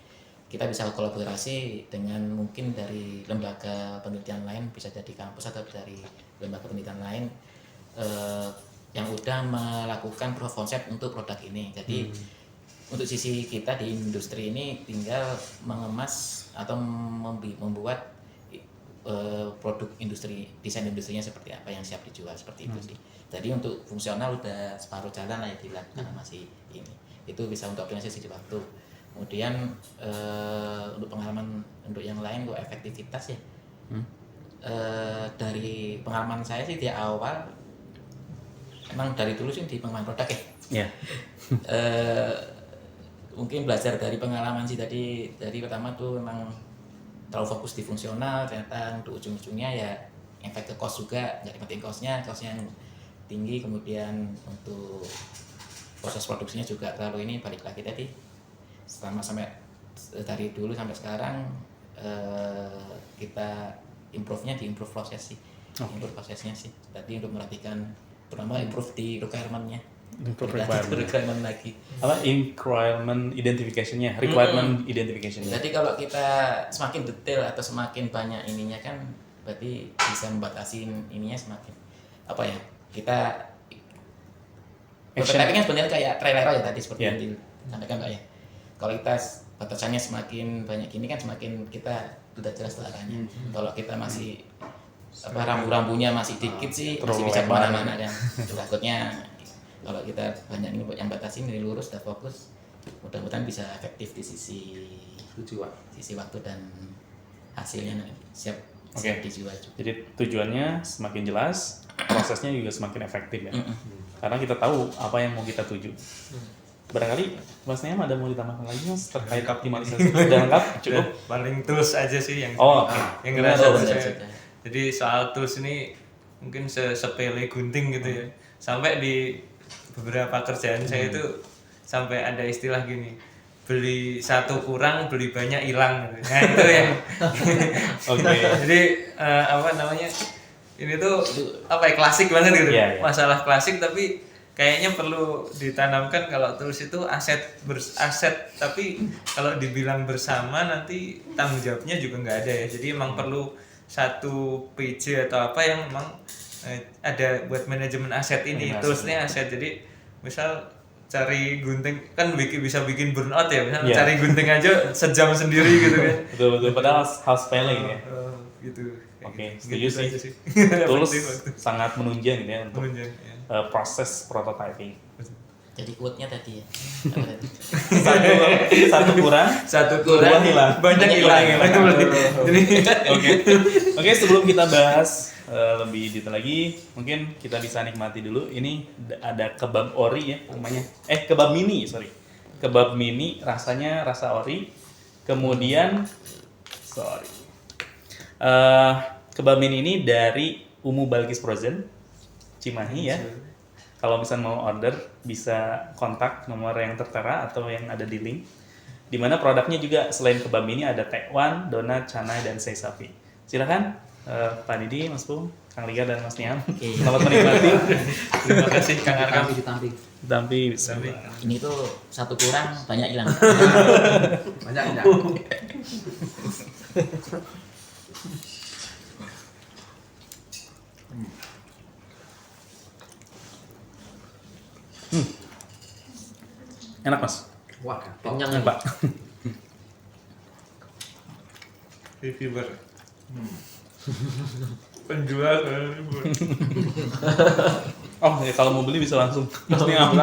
kita bisa kolaborasi dengan mungkin dari lembaga penelitian lain, bisa dari kampus atau dari lembaga penelitian lain yang udah melakukan proof of concept untuk produk ini. Jadi untuk sisi kita di industri ini tinggal mengemas atau membuat produk industri, desain industrinya seperti apa yang siap dijual, seperti itu sih. Jadi untuk fungsional udah separuh jalan lah ya dilakukan, masih ini. Itu bisa untuk optimalisasi sisi waktu. Kemudian untuk pengalaman untuk yang lain, untuk efektivitas ya. Dari pengalaman saya sih di awal, emang dari dulu sih di pengembangan produk ya. Ya. Mungkin belajar dari pengalaman sih tadi, dari pertama tuh memang terlalu fokus di fungsional, ternyata untuk ujung-ujungnya ya efek ke cost juga, nggak dipenting costnya yang tinggi. Kemudian untuk proses produksinya juga terlalu ini, balik lagi tadi sampai dari dulu sampai sekarang kita improve-nya di improve proses sih, improve prosesnya sih. Tadi untuk memperhatikan terutama improve di requirement-nya. Requirement lagi. Apa requirement identification-nya? Requirement identification-nya. Jadi kalau kita semakin detail atau semakin banyak ininya kan berarti bisa membatasi ininya semakin apa ya? Kita prototyping kan sebenarnya kayak trial error ya tadi seperti yang disampaikan Pak ya. Kalau kita batasannya semakin banyak ini kan semakin kita sudah jelas arahnya. Kalau kita masih rambu-rambunya masih dikit sih masih bisa kemana-mana kan. Takutnya kalau kita banyak ini yang batasin ini lurus dan fokus, mudah-mudahan bisa efektif di sisi waktu dan hasilnya siap dijual juga. Jadi tujuannya semakin jelas, prosesnya juga semakin efektif ya. Karena kita tahu apa yang mau kita tuju. Barangkali Mas Niam ada mau ditambahkan lagi Mas terkait optimalisasi? Udah lengkap? Cukup? Paling tools aja sih yang yang ngerasa saya. Jadi soal tools ini mungkin sepele gunting gitu ya. Sampai di beberapa kerjaan saya itu sampai ada istilah gini, beli satu kurang beli banyak hilang gitu. Nah itu yang jadi ini tuh klasik banget gitu. Masalah klasik tapi kayaknya perlu ditanamkan kalau tools itu aset tapi kalau dibilang bersama nanti tanggung jawabnya juga nggak ada ya. Jadi emang perlu satu PJ atau apa yang memang ada buat manajemen aset ini, toolsnya aset. Jadi misal cari gunting kan bisa bikin burnout ya, misal cari gunting aja sejam sendiri gitu kan. Betul padahal hal sepele ya. Gitu. Oke, setuju sih. Tools sangat menunjang gitu ya untuk proses prototyping. Jadi quote-nya tadi ya. Apa tadi? Satu kurang, dua hilang. Banyak hilang. Oke. Oke, sebelum kita bahas lebih detail lagi, mungkin kita bisa nikmati dulu. Ini ada kebab ori ya namanya. Kebab mini, sorry. Kebab mini rasanya rasa ori. Kemudian kebab mini ini dari Umu Balkis Frozen Cimahi ya. Kalau misalnya mau order bisa kontak nomor yang tertera atau yang ada di link. Di mana produknya juga selain kebab mini ada tekwan, donat, canai dan seisapi. Silakan Pak Didi, Mas Pung, Kang Liga dan Mas Niam. Selamat menikmati. Terima kasih Kang Arkam. Dampi bisa. Ini tuh satu kurang banyak hilang. Banyak. Enak Mas. Wah, Kenyang Enak nih. Pak. Reviewer. Penjual. Oh ya kalau mau beli bisa langsung. Mas Niam.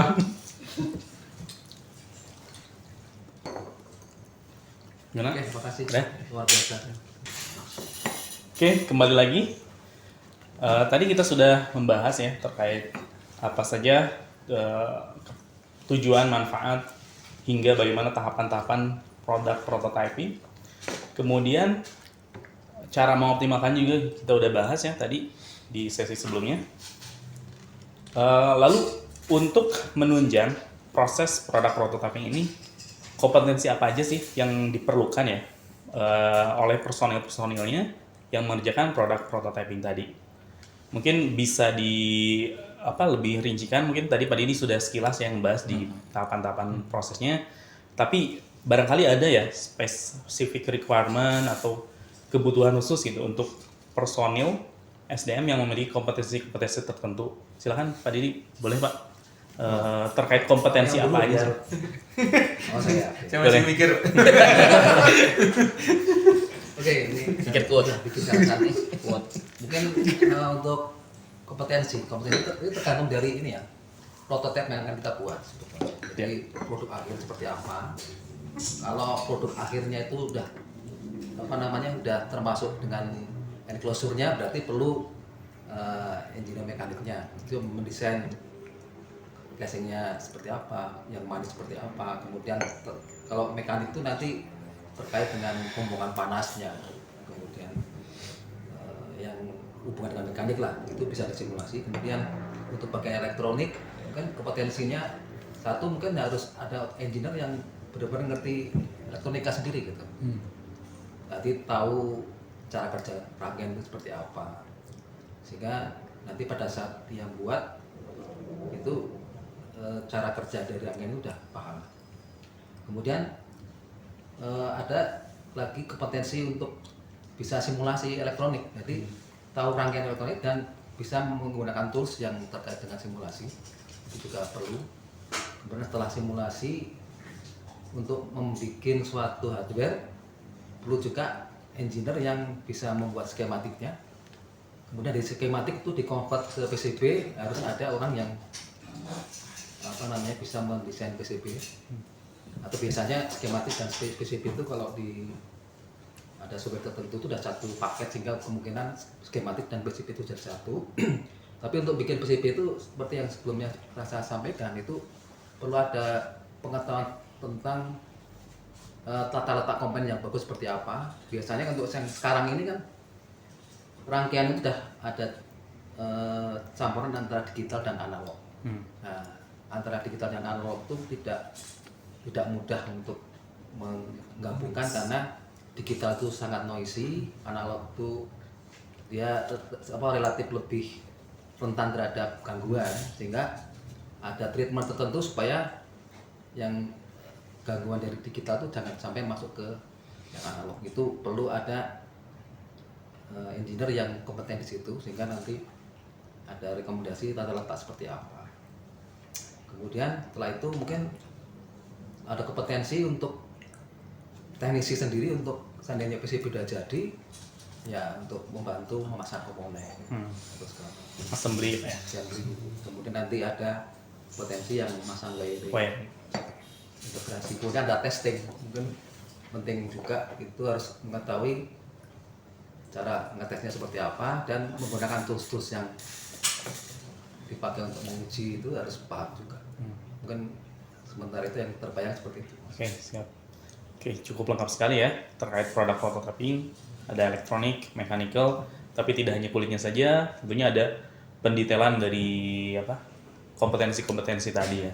Gimana? Oke, terima kasih. Udah? Luar biasa. Oke, kembali lagi. Tadi kita sudah membahas ya terkait apa saja tujuan, manfaat, hingga bagaimana tahapan-tahapan produk prototyping. Kemudian cara mengoptimalkan juga kita udah bahas ya tadi di sesi sebelumnya. Lalu untuk menunjang proses produk prototyping ini, kompetensi apa aja sih yang diperlukan ya oleh personil-personilnya yang mengerjakan produk prototyping tadi? Mungkin bisa lebih rincikan, mungkin tadi Pak Didi sudah sekilas yang bahas di tahapan-tahapan prosesnya, tapi barangkali ada ya specific requirement atau kebutuhan khusus gitu untuk personil SDM yang memiliki kompetensi tertentu. Silakan Pak Didi, boleh Pak, terkait kompetensi Yang apa dulu, aja? Oh saya. Saya masih Boleh. mikir. Oke, ini Pikir quote. bikin catatan nih. Mungkin untuk kompetensi itu tergantung dari ini ya, prototipe yang akan kita buat sebetulnya. Jadi produk akhir seperti apa. Kalau produk akhirnya itu udah udah termasuk dengan enclosure-nya, berarti perlu engineer mekaniknya itu mendesain casingnya seperti apa, yang manis seperti apa. Kemudian kalau mekanik itu nanti terkait dengan pembuangan panasnya, kemudian yang hubungan dengan mekanik lah, itu bisa disimulasi. Kemudian untuk bagian elektronik mungkin kompetensinya satu, mungkin harus ada engineer yang benar-benar ngerti elektronika sendiri gitu. Nanti tahu cara kerja rangkaian itu seperti apa, sehingga nanti pada saat dia buat itu cara kerja dari rangkaian itu udah paham. Kemudian ada lagi kompetensi untuk bisa simulasi elektronik, jadi tahu rangkaian elektronik dan bisa menggunakan tools yang terkait dengan simulasi, itu juga perlu. Kemudian setelah simulasi, untuk membuat suatu hardware perlu juga engineer yang bisa membuat skematiknya. Kemudian dari skematik itu dikonvert ke PCB, harus ada orang yang bisa mendesain PCB. Atau biasanya skematik dan PCB itu kalau ada software tertentu itu sudah satu paket, sehingga kemungkinan skematik dan PCB itu jadi satu. Tapi untuk bikin PCB itu seperti yang sebelumnya saya sampaikan, itu perlu ada pengetahuan tentang tata letak komponen yang bagus seperti apa. Biasanya untuk yang sekarang ini kan rangkaian itu sudah ada campuran antara digital dan analog. Nah, antara digital dan analog itu tidak mudah untuk menggabungkan, karena digital itu sangat noisy, analog itu dia relatif lebih rentan terhadap gangguan, sehingga ada treatment tertentu supaya yang gangguan dari digital itu jangan sampai masuk ke yang analog. Itu perlu ada engineer yang kompeten di situ, sehingga nanti ada rekomendasi tata letak seperti apa. Kemudian setelah itu mungkin ada kompetensi untuk teknisi sendiri, untuk seandainya PCB sudah jadi ya, untuk membantu memasang komponen. Terus Assembly ya. assembly. Kemudian nanti ada potensi yang masang wiring. Wiring. Integrasi, kemudian ada testing, mungkin penting juga itu harus mengetahui cara ngetesnya seperti apa dan menggunakan tools-tools yang dipakai untuk menguji itu harus paham juga. Mungkin sementara itu yang terbayang seperti itu. Oke, siap. Oke, cukup lengkap sekali ya terkait produk prototyping. Ada elektronik, mechanical, tapi tidak hanya kulitnya saja, tentunya ada pendetailan dari kompetensi-kompetensi tadi ya.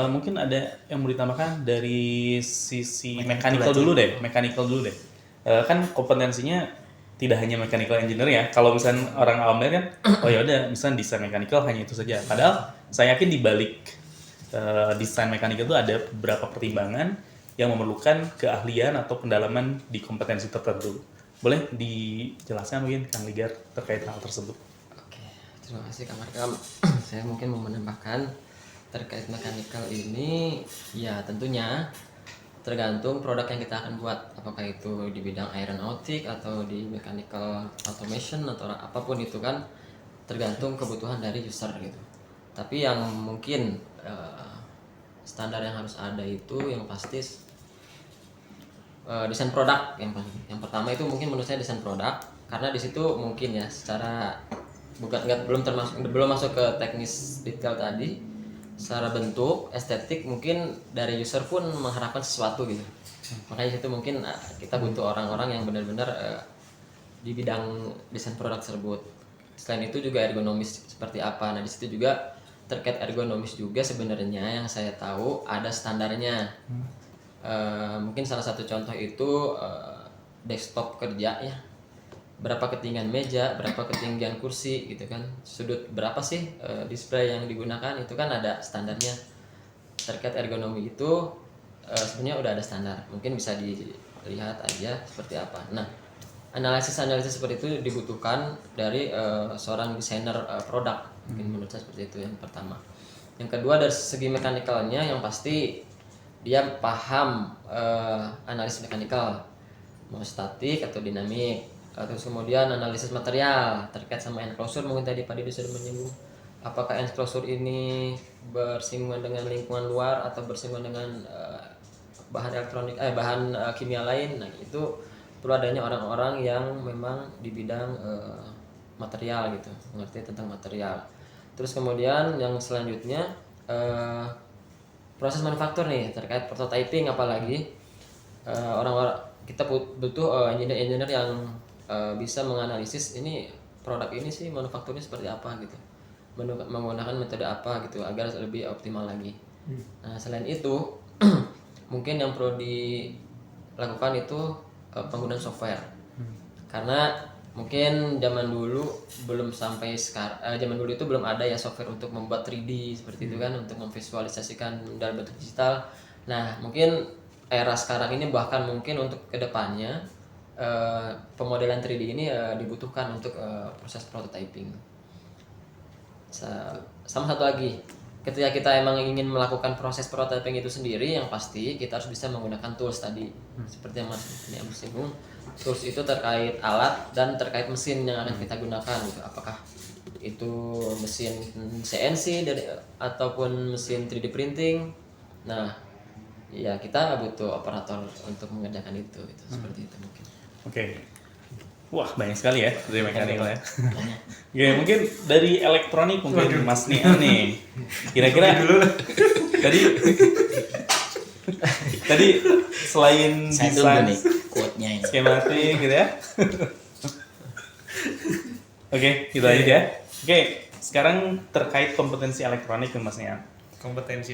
Mungkin ada yang mau ditambahkan dari sisi mechanical dulu deh. Kan kompetensinya tidak hanya mechanical engineer ya. Kalau misalnya orang awam kan, oh ya udah, misalnya desain mechanical hanya itu saja. Padahal saya yakin di balik desain mechanical itu ada beberapa pertimbangan yang memerlukan keahlian atau pendalaman di kompetensi tertentu. Boleh dijelaskan mungkin Kang Ligar terkait hal tersebut? Oke, terima kasih Kang Markam. Saya mungkin mau menambahkan terkait mechanical ini, ya tentunya tergantung produk yang kita akan buat, apakah itu di bidang aeronautik atau di mechanical automation atau apapun itu kan tergantung kebutuhan dari user gitu. Tapi yang mungkin standar yang harus ada itu yang pasti desain produk yang pertama itu mungkin menurut saya desain produk, karena di situ mungkin ya secara belum masuk ke teknis detail tadi. Secara bentuk, estetik mungkin dari user pun mengharapkan sesuatu gitu. Makanya itu mungkin kita butuh orang-orang yang benar-benar di bidang desain produk tersebut. Selain itu juga ergonomis seperti apa. Nah, di situ juga terkait ergonomis juga sebenarnya yang saya tahu ada standarnya. Mungkin salah satu contoh itu desktop kerja ya. Berapa ketinggian meja, berapa ketinggian kursi gitu kan, sudut berapa sih display yang digunakan, itu kan ada standarnya. Terkait ergonomi itu sebenarnya udah ada standar, mungkin bisa dilihat aja seperti apa. Nah, analisis seperti itu dibutuhkan dari seorang desainer produk, mungkin menurut saya seperti itu yang pertama. Yang kedua dari segi mekanikalnya, yang pasti dia paham analisis mekanikal, mau statik atau dinamik. Terus kemudian analisis material terkait sama enclosure, mungkin tadi Pak Didi sudah menyinggung apakah enclosure ini bersinggungan dengan lingkungan luar atau bersinggungan dengan bahan elektronik bahan kimia lain. Nah, itu perlu adanya orang-orang yang memang di bidang material gitu, mengerti tentang material. Terus kemudian yang selanjutnya proses manufaktur nih, terkait prototyping, apalagi orang-orang kita butuh engineer yang bisa menganalisis ini produk ini sih manufakturnya seperti apa gitu, menggunakan metode apa gitu agar lebih optimal lagi. Nah, selain itu mungkin yang perlu dilakukan itu penggunaan software, karena mungkin zaman dulu belum sampai sekarang, zaman dulu itu belum ada ya software untuk membuat 3D seperti itu kan, untuk memvisualisasikan dalam bentuk digital. Nah, mungkin era sekarang ini bahkan mungkin untuk kedepannya pemodelan 3D ini dibutuhkan untuk proses prototyping. Sama satu lagi, ketika kita emang ingin melakukan proses prototyping itu sendiri, yang pasti kita harus bisa menggunakan tools tadi. Seperti yang Mas singgung, tools itu terkait alat dan terkait mesin yang akan kita gunakan gitu. Apakah itu mesin CNC ataupun mesin 3D printing. Nah, ya kita butuh operator untuk mengerjakan itu seperti itu mungkin. Oke. Wah, banyak sekali ya dari mechanical ya. Oke, mungkin dari elektronik mungkin Mas Nian nih. Kira-kira tadi selain Saya desain nih quote-nya ini. skematik gitu ya. Oke, kita lanjut ya. Oke, sekarang terkait kompetensi elektronik nih Mas Nian. Kompetensi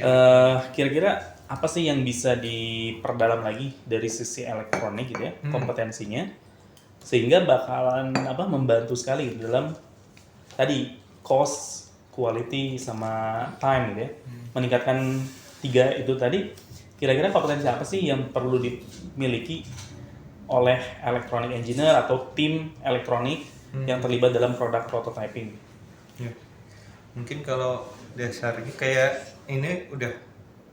Kira-kira apa sih yang bisa diperdalam lagi dari sisi elektronik gitu ya, kompetensinya, sehingga bakalan membantu sekali dalam tadi cost, quality sama time gitu ya, meningkatkan 3 itu tadi. Kira-kira kompetensi apa sih yang perlu dimiliki oleh electronic engineer atau tim elektronik yang terlibat dalam produk prototyping? Ya. Mungkin kalau dasarnya kayak ini udah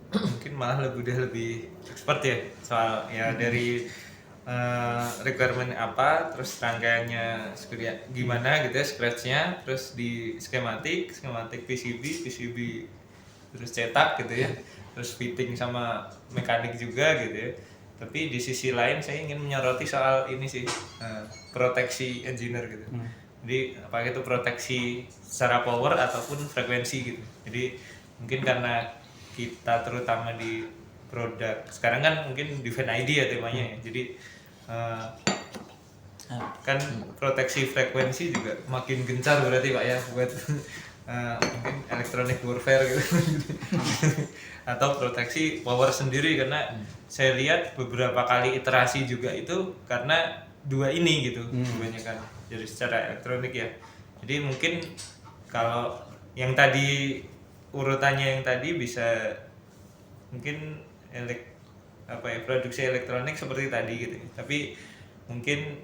mungkin malah udah lebih expert ya soal ya dari requirement apa, terus rangkaiannya gimana gitu ya, scratch-nya, terus di skematik PCB terus cetak gitu ya, terus fitting sama mekanik juga gitu ya. Tapi di sisi lain saya ingin menyoroti soal ini sih, proteksi engineer gitu. Jadi apakah itu proteksi secara power ataupun frekuensi gitu. Jadi mungkin karena kita terutama di produk sekarang kan mungkin Defend ID ya temanya ya. Jadi kan proteksi frekuensi juga makin gencar berarti Pak ya buat mungkin electronic warfare gitu. Atau proteksi power sendiri karena saya lihat beberapa kali iterasi juga itu karena dua ini gitu kebanyakan. Jadi secara elektronik ya. Jadi mungkin kalau yang tadi urutannya yang tadi bisa mungkin produksi elektronik seperti tadi gitu. Tapi mungkin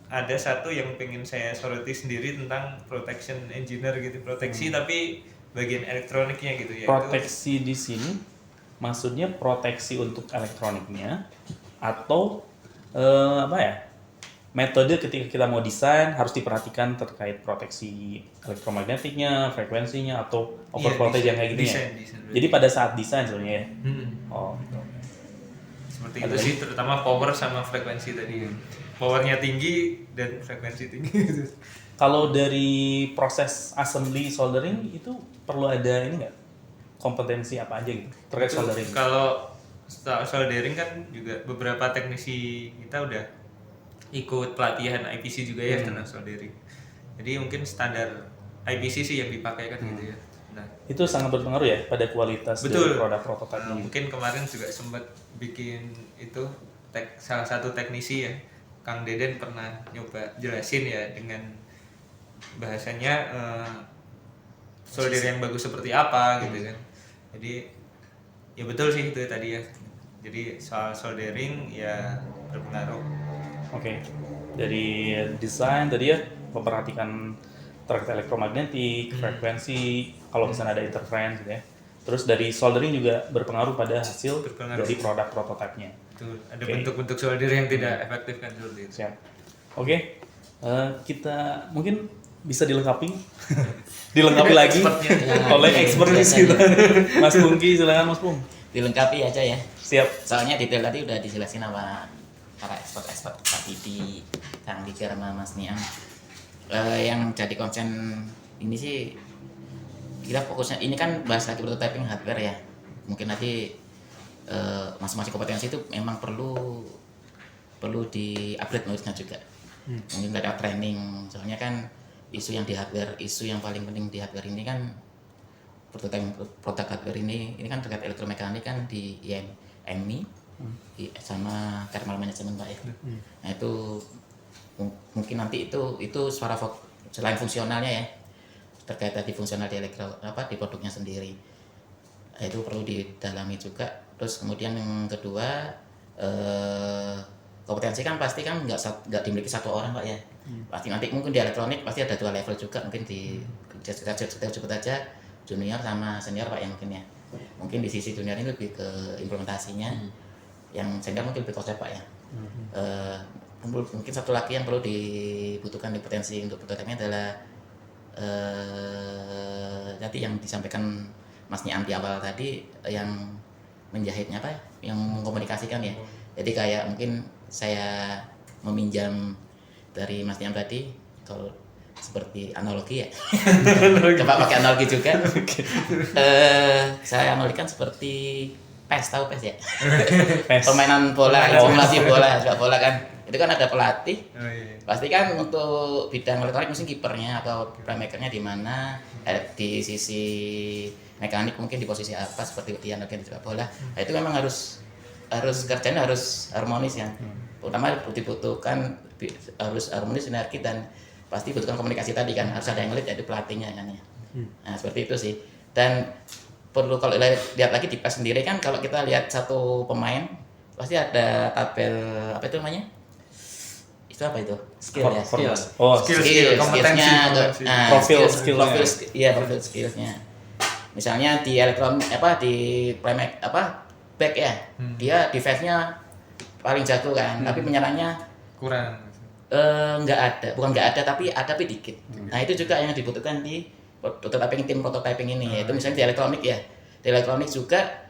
ada satu yang pengen saya soroti sendiri tentang protection engineer gitu, proteksi tapi bagian elektroniknya gitu ya. Proteksi di sini maksudnya proteksi untuk elektroniknya atau metode ketika kita mau desain harus diperhatikan terkait proteksi elektromagnetiknya, frekuensinya atau overvoltage yang kayak gitu ya. Jadi pada saat desain sebenarnya ya. Oh, gitu. Seperti itu sih, terutama power sama frekuensi tadi. Powernya tinggi dan frekuensi tinggi. Kalau dari proses assembly soldering itu perlu ada ini nggak? Kompetensi apa aja gitu terkait soldering? Kalau soldering kan juga beberapa teknisi kita udah ikut pelatihan IPC juga ya tentang soldering. Jadi mungkin standar IPC sih yang dipakai kan gitu ya. Nah, itu sangat berpengaruh ya pada kualitas dari produk prototipenya. Mungkin kemarin juga sempat bikin itu salah satu teknisi ya, Kang Deden pernah nyoba jelasin ya dengan bahasanya solder yang bagus seperti apa gitu kan. Jadi ya betul sih itu tadi ya. Jadi soal soldering ya berpengaruh. Oke. Dari desain tadi ya memperhatikan terkait elektromagnetik, frekuensi, kalau misalnya ada interference gitu ya. Terus dari soldering juga berpengaruh pada hasil dari produk prototipenya. Ada bentuk-bentuk solder yang tidak efektif kan seperti itu. Siap. Oke. Kita mungkin bisa dilengkapi lagi oleh expertise kita. Mas Pungki, silakan Mas Pung. Dilengkapi aja ya. Siap. Soalnya detail tadi udah dijelasin sama para expert Pak Didi, Kang Digar sama Mas Niam. Yang jadi konsen ini sih kita fokusnya ini kan bahas lagi prototyping hardware ya. Mungkin nanti masing-masing kompetensi itu memang perlu di-upgrade knowledge-nya juga. Mungkin ada training, soalnya kan isu yang paling penting di hardware ini kan prototyping produk hardware ini kan terkait elektromekanik kan di IMI sama thermal management Pak ya. Nah itu mungkin nanti itu selain fungsionalnya ya, terkait tadi fungsional di di produknya sendiri. Nah, itu perlu didalami juga. Terus kemudian yang kedua kompetensi kan pasti kan nggak dimiliki satu orang Pak ya. Pasti nanti mungkin di elektronik pasti ada 2 level juga, mungkin di kita sebut aja junior sama senior Pak ya mungkin ya. Mungkin di sisi junior ini lebih ke implementasinya, yang senior mungkin lebih konsep Pak ya. Mungkin satu lagi yang perlu dibutuhkan di potensi untuk prototype-nya adalah tadi yang disampaikan Mas Niam di awal tadi, yang menjahitnya apa ya, yang mengkomunikasikan ya. Jadi kayak mungkin saya meminjam dari Mas Niam tadi, kalau seperti analogi ya. Coba pakai analogi juga. Saya analogikan seperti PES, tahu PES ya? Permainan bola, simulasi bola, sepak bola kan. Itu kan ada pelatih. Pasti kan untuk bidang elektronik mungkin kipernya atau playmakernya di mana, di sisi mekanik mungkin di posisi apa, seperti di analogi di sepak bola. Nah, itu memang harus kerjanya harus harmonis ya. Terutama dibutuhkan harus harmonis, sinergi, dan pasti butuhkan komunikasi tadi kan, harus ada yang lead yaitu pelatihnya kan ya. Nah seperti itu sih. Dan perlu kalau lihat lagi di PES sendiri kan, kalau kita lihat satu pemain pasti ada tabel apa itu namanya, itu apa itu, skill ya, Skill, kompetensi. Profil skillsnya. Misalnya di elektron di playmaker back ya, dia defense-nya paling jago kan, tapi penyerahannya kurang. nggak ada, bukan nggak ada tapi dikit. Nah itu juga yang dibutuhkan di tim prototyping ini, yaitu misalnya di elektronik ya, di elektronik juga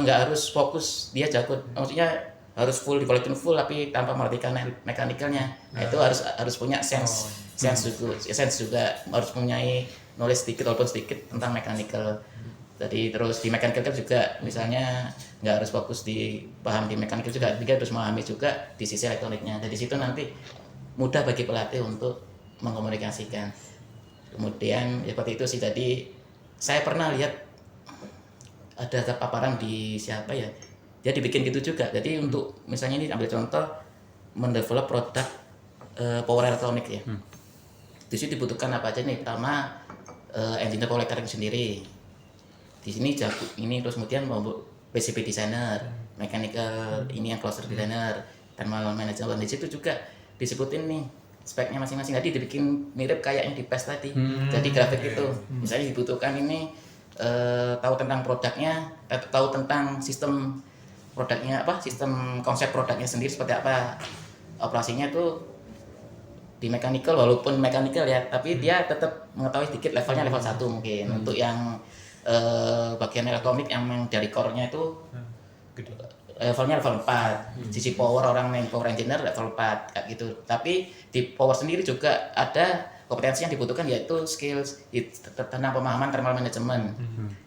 nggak harus fokus dia jago, maksudnya harus full di full tapi tanpa memperhatikan mekanikalnya. Nah itu harus punya sense juga harus punya knowledge sedikit walaupun sedikit tentang mekanikal. Jadi terus di mechanical juga misalnya nggak harus fokus paham di mechanical juga, dia harus memahami juga di sisi elektroniknya. Jadi situ nanti mudah bagi pelatih untuk mengkomunikasikan. Kemudian ya seperti itu sih. Jadi saya pernah lihat ada paparan di siapa ya, dia dibikin gitu juga. Jadi untuk misalnya ini ambil contoh mendevelop produk power elektronik ya. Di sini dibutuhkan apa aja nih? Pertama engineer power elektronik sendiri. Di sini jago ini, terus kemudian mau PCB designer, mechanical ini yang cluster designer, thermal management. Di situ juga disebutin nih speknya masing-masing, tadi dibikin mirip kayak yang di PES tadi. Jadi grafik itu misalnya dibutuhkan ini tahu tentang produknya, tahu tentang sistem produknya apa, sistem konsep produknya sendiri seperti apa, operasinya itu di mechanical, walaupun mechanical ya, tapi dia tetap mengetahui sedikit levelnya level 1 mungkin. Untuk yang bagian elektronik yang dari core-nya itu levelnya level 4. Sisi power orang main power engineer level 4 kayak gitu. Tapi di power sendiri juga ada kompetensi yang dibutuhkan, yaitu skills tentang pemahaman thermal management.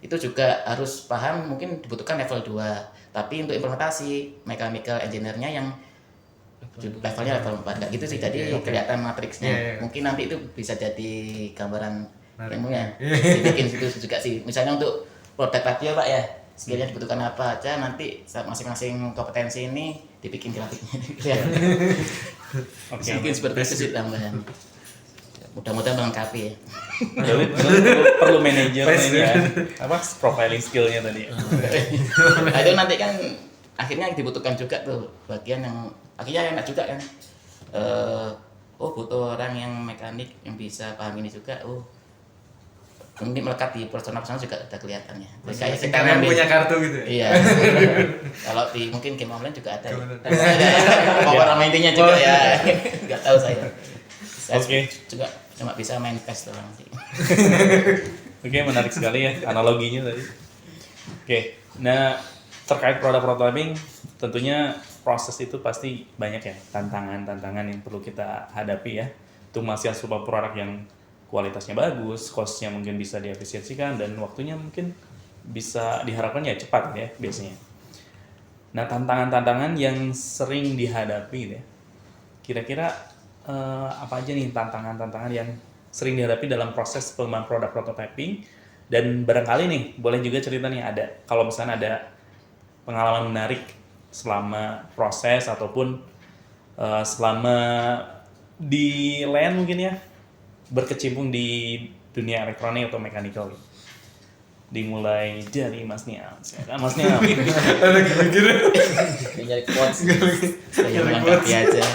Itu juga harus paham, mungkin dibutuhkan level 2. Tapi untuk implementasi mechanical engineer-nya yang levelnya level 4 kayak gitu sih. Jadi kelihatan matriksnya. Mungkin nanti itu bisa jadi gambaran ilmunya. Dibikin situ juga sih. Misalnya untuk produk radio Pak ya, skillnya dibutuhkan apa aja, nanti masing-masing kompetensi ini dibikin grafiknya. Mungkin seperti itu sih tambahan. Mudah-mudahan melengkapi ya. Perlu manajer ini ya, apa profiling skillnya tadi. Nah, itu nanti kan akhirnya dibutuhkan juga tuh bagian yang akhirnya enak juga kan. Butuh orang yang mekanik yang bisa paham ini juga. Ini melekat di personal juga udah kelihatan ya. Kayak kita yang punya kartu gitu ya? Iya. Kalau di mungkin game online juga ada. Power sama intinya juga ya. Nggak tahu saya. Saya juga cuma bisa main PES doang sih. Oke, menarik sekali ya analoginya tadi. Oke, nah terkait produk prototyping tentunya proses itu pasti banyak ya tantangan-tantangan yang perlu kita hadapi ya. Untuk menghasilkan sebuah produk yang kualitasnya bagus, cost-nya mungkin bisa diefisiensikan, dan waktunya mungkin bisa diharapkan ya cepat ya biasanya. Nah, tantangan-tantangan yang sering dihadapi ya, kira-kira apa aja nih tantangan-tantangan yang sering dihadapi dalam proses pengembangan produk prototyping, dan barangkali nih boleh juga cerita nih ada, kalau misalnya ada pengalaman menarik selama proses ataupun selama di LAN mungkin ya, berkecimpung di dunia elektronik atau mechanical. Dimulai dari Mas Niam. Mas Niam. Lagi mikir. Nyari quotes. Saya melengkapi aja.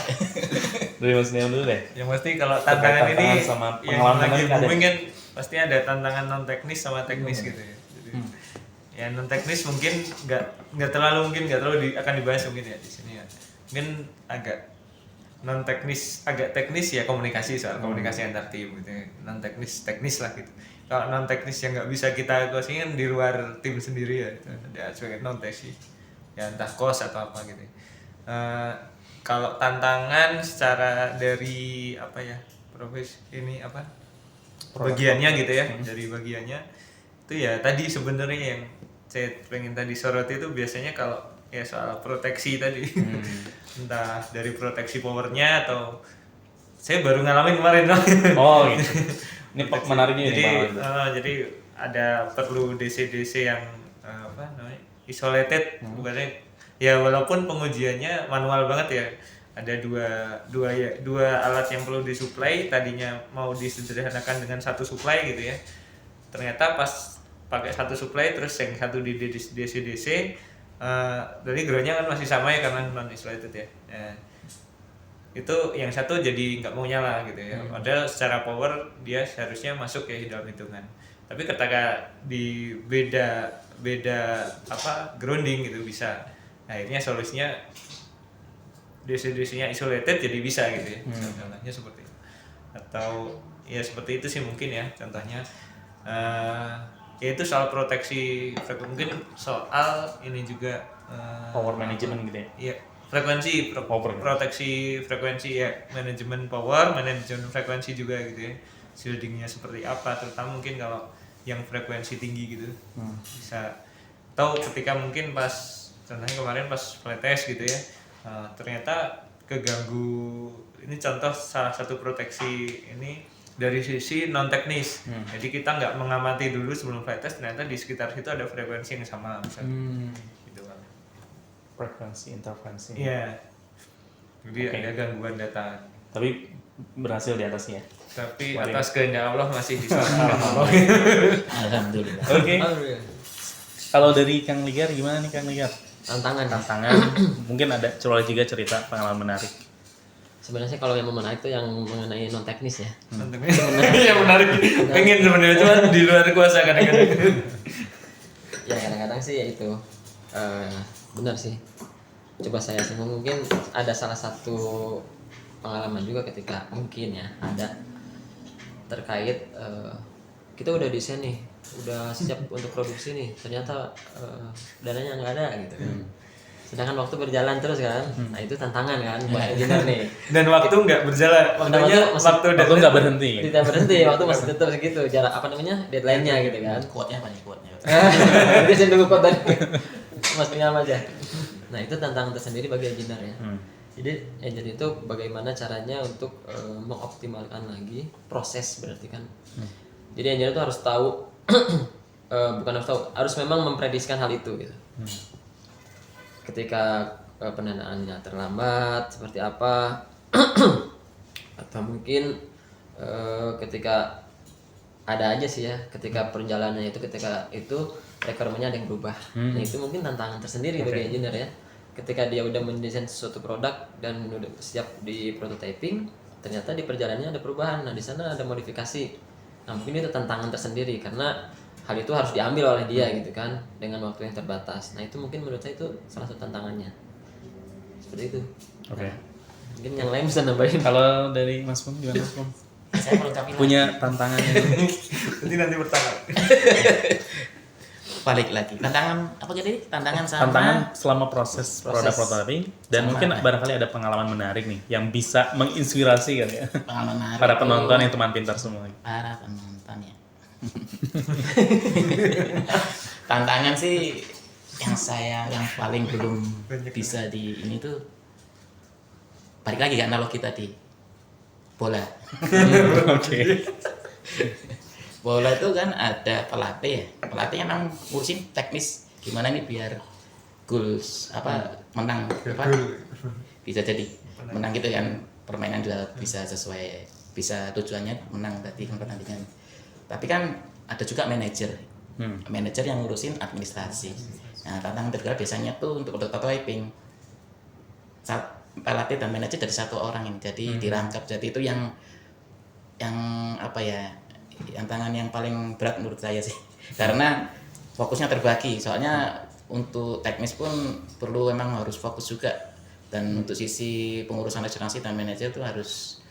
Dari Mas Niam dulu deh. Yang pasti kalau tantangan ini sama yang pengalaman lagi ada. booming kan pasti ada tantangan non teknis sama teknis gitu ya. Jadi, ya non teknis mungkin nggak terlalu akan dibahas mungkin ya di sini ya. Mungkin agak non teknis, agak teknis ya komunikasi, soal komunikasi antar tim gitu. Non teknis lah gitu. Kalau non teknis yang nggak bisa kita kuasain di luar tim sendiri ya, ada sebagai non teknis ya, entah kos atau apa gitu. Kalau tantangan secara dari apa ya, ini apa bagiannya gitu ya, dari bagiannya itu ya tadi sebenarnya yang saya pengen tadi soroti itu biasanya kalau ya soal proteksi tadi, entah dari proteksi powernya atau saya baru ngalamin kemarin. Oh gitu. Ini menariknya jadi, ini jadi ada perlu DC-DC yang apa namanya isolated, bukannya ya walaupun pengujiannya manual banget ya, ada dua alat yang perlu disuplai, tadinya mau disederhanakan dengan satu suplai gitu ya, ternyata pas pakai satu suplai terus yang satu di DC, dari groundnya kan masih sama ya karena non isolated ya. Itu yang satu jadi nggak mau nyala gitu ya. Padahal secara power dia seharusnya masuk ya dalam hitungan. Tapi ketika di beda apa grounding gitu bisa. Akhirnya solusinya DC-DC-nya isolated jadi bisa gitu ya. Contohnya seperti itu. Atau ya seperti itu sih mungkin ya contohnya. Ya itu soal proteksi mungkin soal ini juga Power management gitu ya. iya frekuensi proteksi frekuensi ya, manajemen power, manajemen frekuensi juga gitu ya, shieldingnya seperti apa, terutama mungkin kalau yang frekuensi tinggi gitu bisa tahu ketika mungkin pas contohnya kemarin pas flight test gitu ya, ternyata keganggu. Ini contoh salah satu proteksi ini dari sisi non teknis. Jadi kita nggak mengamati dulu sebelum flight test, ternyata di sekitar situ ada frekuensi yang sama misalnya. Gitu kan. Frekuensi interferensi. Iya. Jadi ada gangguan data. Tapi berhasil di atasnya. Tapi Paling. atas kehendak Allah masih disalahkan. Alhamdulillah. Oke. Kalau dari Kang Ligar gimana nih Kang Ligar? Tantangan mungkin ada juga cerita pengalaman menarik. Sebenarnya kalau yang menarik itu yang mengenai non teknis ya. Yang menarik. Pengen sebenarnya cuma di luar kuasa kadang-kadang. Ya kadang-kadang sih ya itu benar sih. Coba saya singgung, mungkin ada salah satu pengalaman juga ketika mungkin ya ada terkait kita udah desain nih, udah siap untuk produksi nih, ternyata dananya nggak ada gitu kan. Sedangkan waktu berjalan terus kan, nah itu tantangan kan buat engineer nih. Dan waktu nggak berjalan, waktu nggak berhenti. Tidak berhenti, waktu masih tetap segitu, jarak deadline-nya gitu kan. Quote-nya apa nih quote-nya? Dia saya tunggu quote tadi. Mas punya apa aja. Nah itu tantangan tersendiri bagi engineer ya. Jadi engineer itu bagaimana caranya untuk mengoptimalkan lagi proses berarti kan. Jadi engineer itu harus tahu, bukan harus tahu, harus memang mempredisikan hal itu gitu. Ketika pendanaannya terlambat seperti apa, atau mungkin ketika ada aja sih ya, ketika perjalanannya itu ketika itu requirementnya ada yang berubah. Nah itu mungkin tantangan tersendiri bagi engineer ya. Ketika dia udah mendesain sesuatu produk dan udah siap di prototyping, ternyata di perjalanannya ada perubahan. Nah di sana ada modifikasi. Nah mungkin itu tantangan tersendiri karena hal itu harus diambil oleh dia gitu kan dengan waktu yang terbatas. Nah itu mungkin menurut saya itu salah satu tantangannya. Seperti itu. Oke. Mungkin yang lain bisa nambahin. Kalau dari Mas Pung gimana Mas Pung? Saya melengkapi Punya tantangannya. nanti bertanya. balik lagi. Tantangan apa jadi? Tantangan selama proses produk prototyping dan Sama mungkin apa? barangkali ada pengalaman menarik nih yang bisa menginspirasi kan ya pengalaman menarik. para penonton yang teman pintar semua. Para penonton ya. Tantangan sih yang paling belum bisa di ini tuh balik lagi ke analogi tadi bola. Oke. Bola itu kan ada pelatih ya. Pelatih emang ngurusin teknis gimana nih biar goals menang bisa jadi menang gitu kan, permainan juga bisa sesuai, bisa tujuannya menang tadi pertandingan. Tapi kan ada juga manajer yang ngurusin administrasi. Nah tantangan terberat biasanya tuh untuk prototyping pelatih dan manajer dari satu orang ini, jadi dirangkap. Jadi itu yang tantangan yang paling berat menurut saya sih, karena fokusnya terbagi. Soalnya untuk teknis pun perlu emang harus fokus juga, dan untuk sisi pengurusan asuransi dan manajer itu harus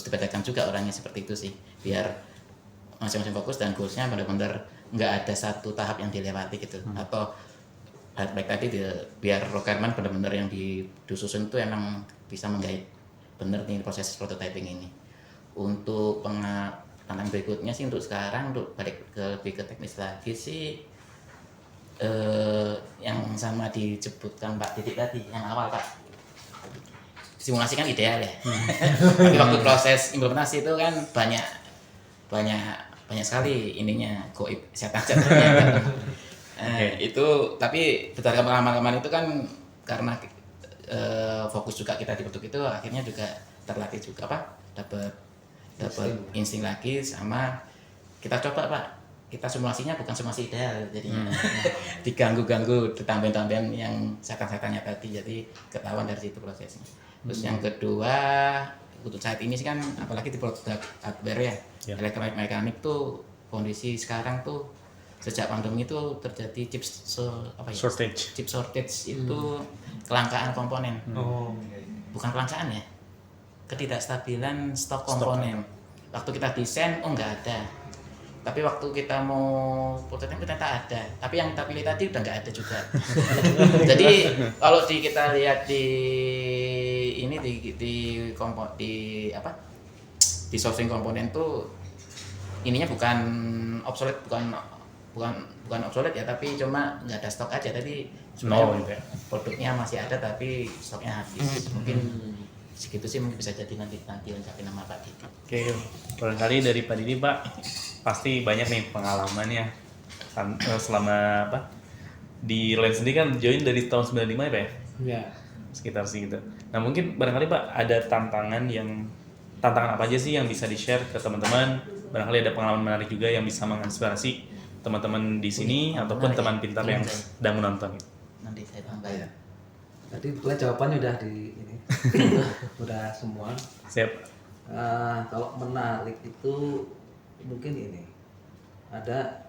dibedakan juga orangnya seperti itu sih, biar masing-masing fokus dan goalsnya benar-benar nggak ada satu tahap yang dilewati gitu. Atau baik tadi biar requirement benar-benar yang disusun itu emang bisa menggait bener nih proses prototyping ini. Untuk tantangan berikutnya sih untuk sekarang, untuk balik lebih ke teknis lagi sih, yang sama disebutkan Pak Didik tadi yang awal Pak, simulasi kan ideal ya. Tapi waktu proses implementasi itu kan banyak sekali ininya goib setan-setannya. Itu tapi berdasarkan pengalaman itu kan karena fokus juga kita di produk itu, akhirnya juga terlatih juga dapat insting lagi, sama kita coba Pak, kita simulasinya bukan simulasi ideal jadinya. Diganggu-ganggu, ditambahin yang setan-setannya tadi, jadi ketahuan dari situ prosesnya. Terus yang kedua untuk saat ini sih kan apalagi di produk hardware ya, elektronik mekanik tuh kondisi sekarang tuh sejak pandemi itu terjadi chip shortage itu kelangkaan komponen. Oh, iya. Bukan kelangkaan ya, ketidakstabilan stok komponen. Waktu kita desain, oh nggak ada. Tapi waktu kita mau prototipe ternyata ada. Tapi yang kita pilih tadi udah nggak ada juga. Jadi kalau kita lihat di ini di sourcing komponen tuh ininya bukan obsolete, bukan obsolete ya, tapi cuma nggak ada stok aja. Tadi sebenarnya gitu ya. produknya masih ada tapi stoknya habis. Mungkin segitu sih, mungkin bisa jadi nanti ucapin nama Pak Didi. Oke, barangkali dari Pak Didi Pak pasti banyak nih pengalamannya selama di Land sendiri kan join dari tahun 95 ya Pak ya? Ya. Sekitar segitu. Nah mungkin barangkali Pak ada tantangan apa aja sih yang bisa di-share ke teman-teman? Barangkali ada pengalaman menarik juga yang bisa menginspirasi teman-teman di sini ataupun menarik teman ya. pintar yang sedang menonton. Nanti saya tambah Ya. Tadi sebetulnya jawabannya udah di ini, udah semua. Siap. Kalau menarik itu mungkin ini,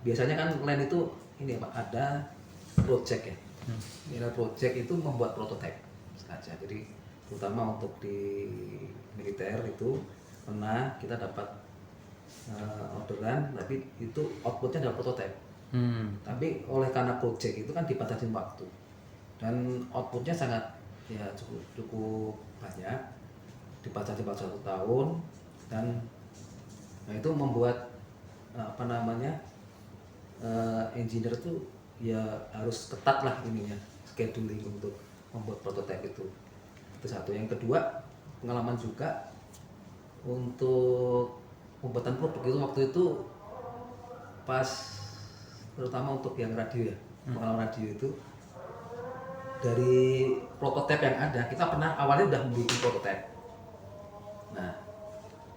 biasanya kan Land itu ini Pak, ada project ya. Ini ada project itu membuat prototipe saja. Jadi terutama untuk di militer itu pernah kita dapat orderan, tapi itu outputnya adalah prototipe. Tapi oleh karena project itu kan dibatasin waktu dan outputnya sangat ya cukup banyak, dibatasi 1 tahun, dan itu membuat engineer tuh ya harus ketat lah ininya, scheduling untuk membuat prototipe itu satu. Yang kedua, pengalaman juga untuk pembuatan produk itu waktu itu pas, terutama untuk yang radio ya, pengalaman radio itu dari prototipe yang ada, kita pernah awalnya udah bikin prototipe. Nah,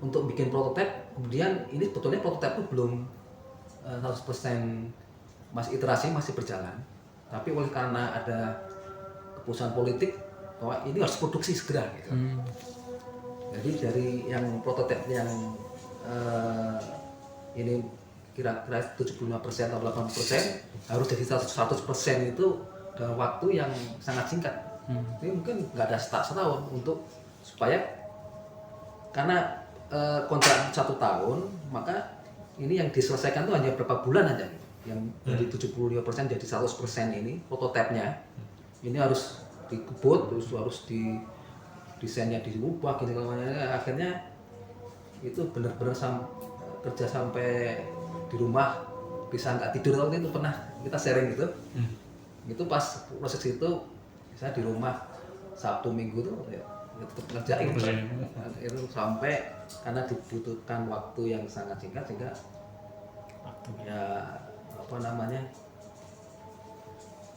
untuk bikin prototipe, kemudian ini sebetulnya prototipe itu belum 100% masih iterasi, masih berjalan. Tapi oleh karena ada keputusan politik bahwa ini harus produksi segera gitu. Jadi dari yang prototipe yang ini kira-kira 75% atau 80% harus jadi 100% itu dalam waktu yang sangat singkat. Ini mungkin nggak ada setahun untuk supaya, karena kontrak 1 tahun, maka ini yang diselesaikan tuh hanya berapa bulan aja. Yang dari 75% jadi 100% ini prototipenya ini harus dikebut, terus harus desainnya dirubah gitu. Akhirnya itu benar-benar kerja sampai di rumah bisa nggak tidur. Itu pernah kita sharing gitu. Itu pas proses itu bisa di rumah Sabtu Minggu tuh ya tetap ngerjain itu sampai, karena dibutuhkan waktu yang sangat singkat sehingga ya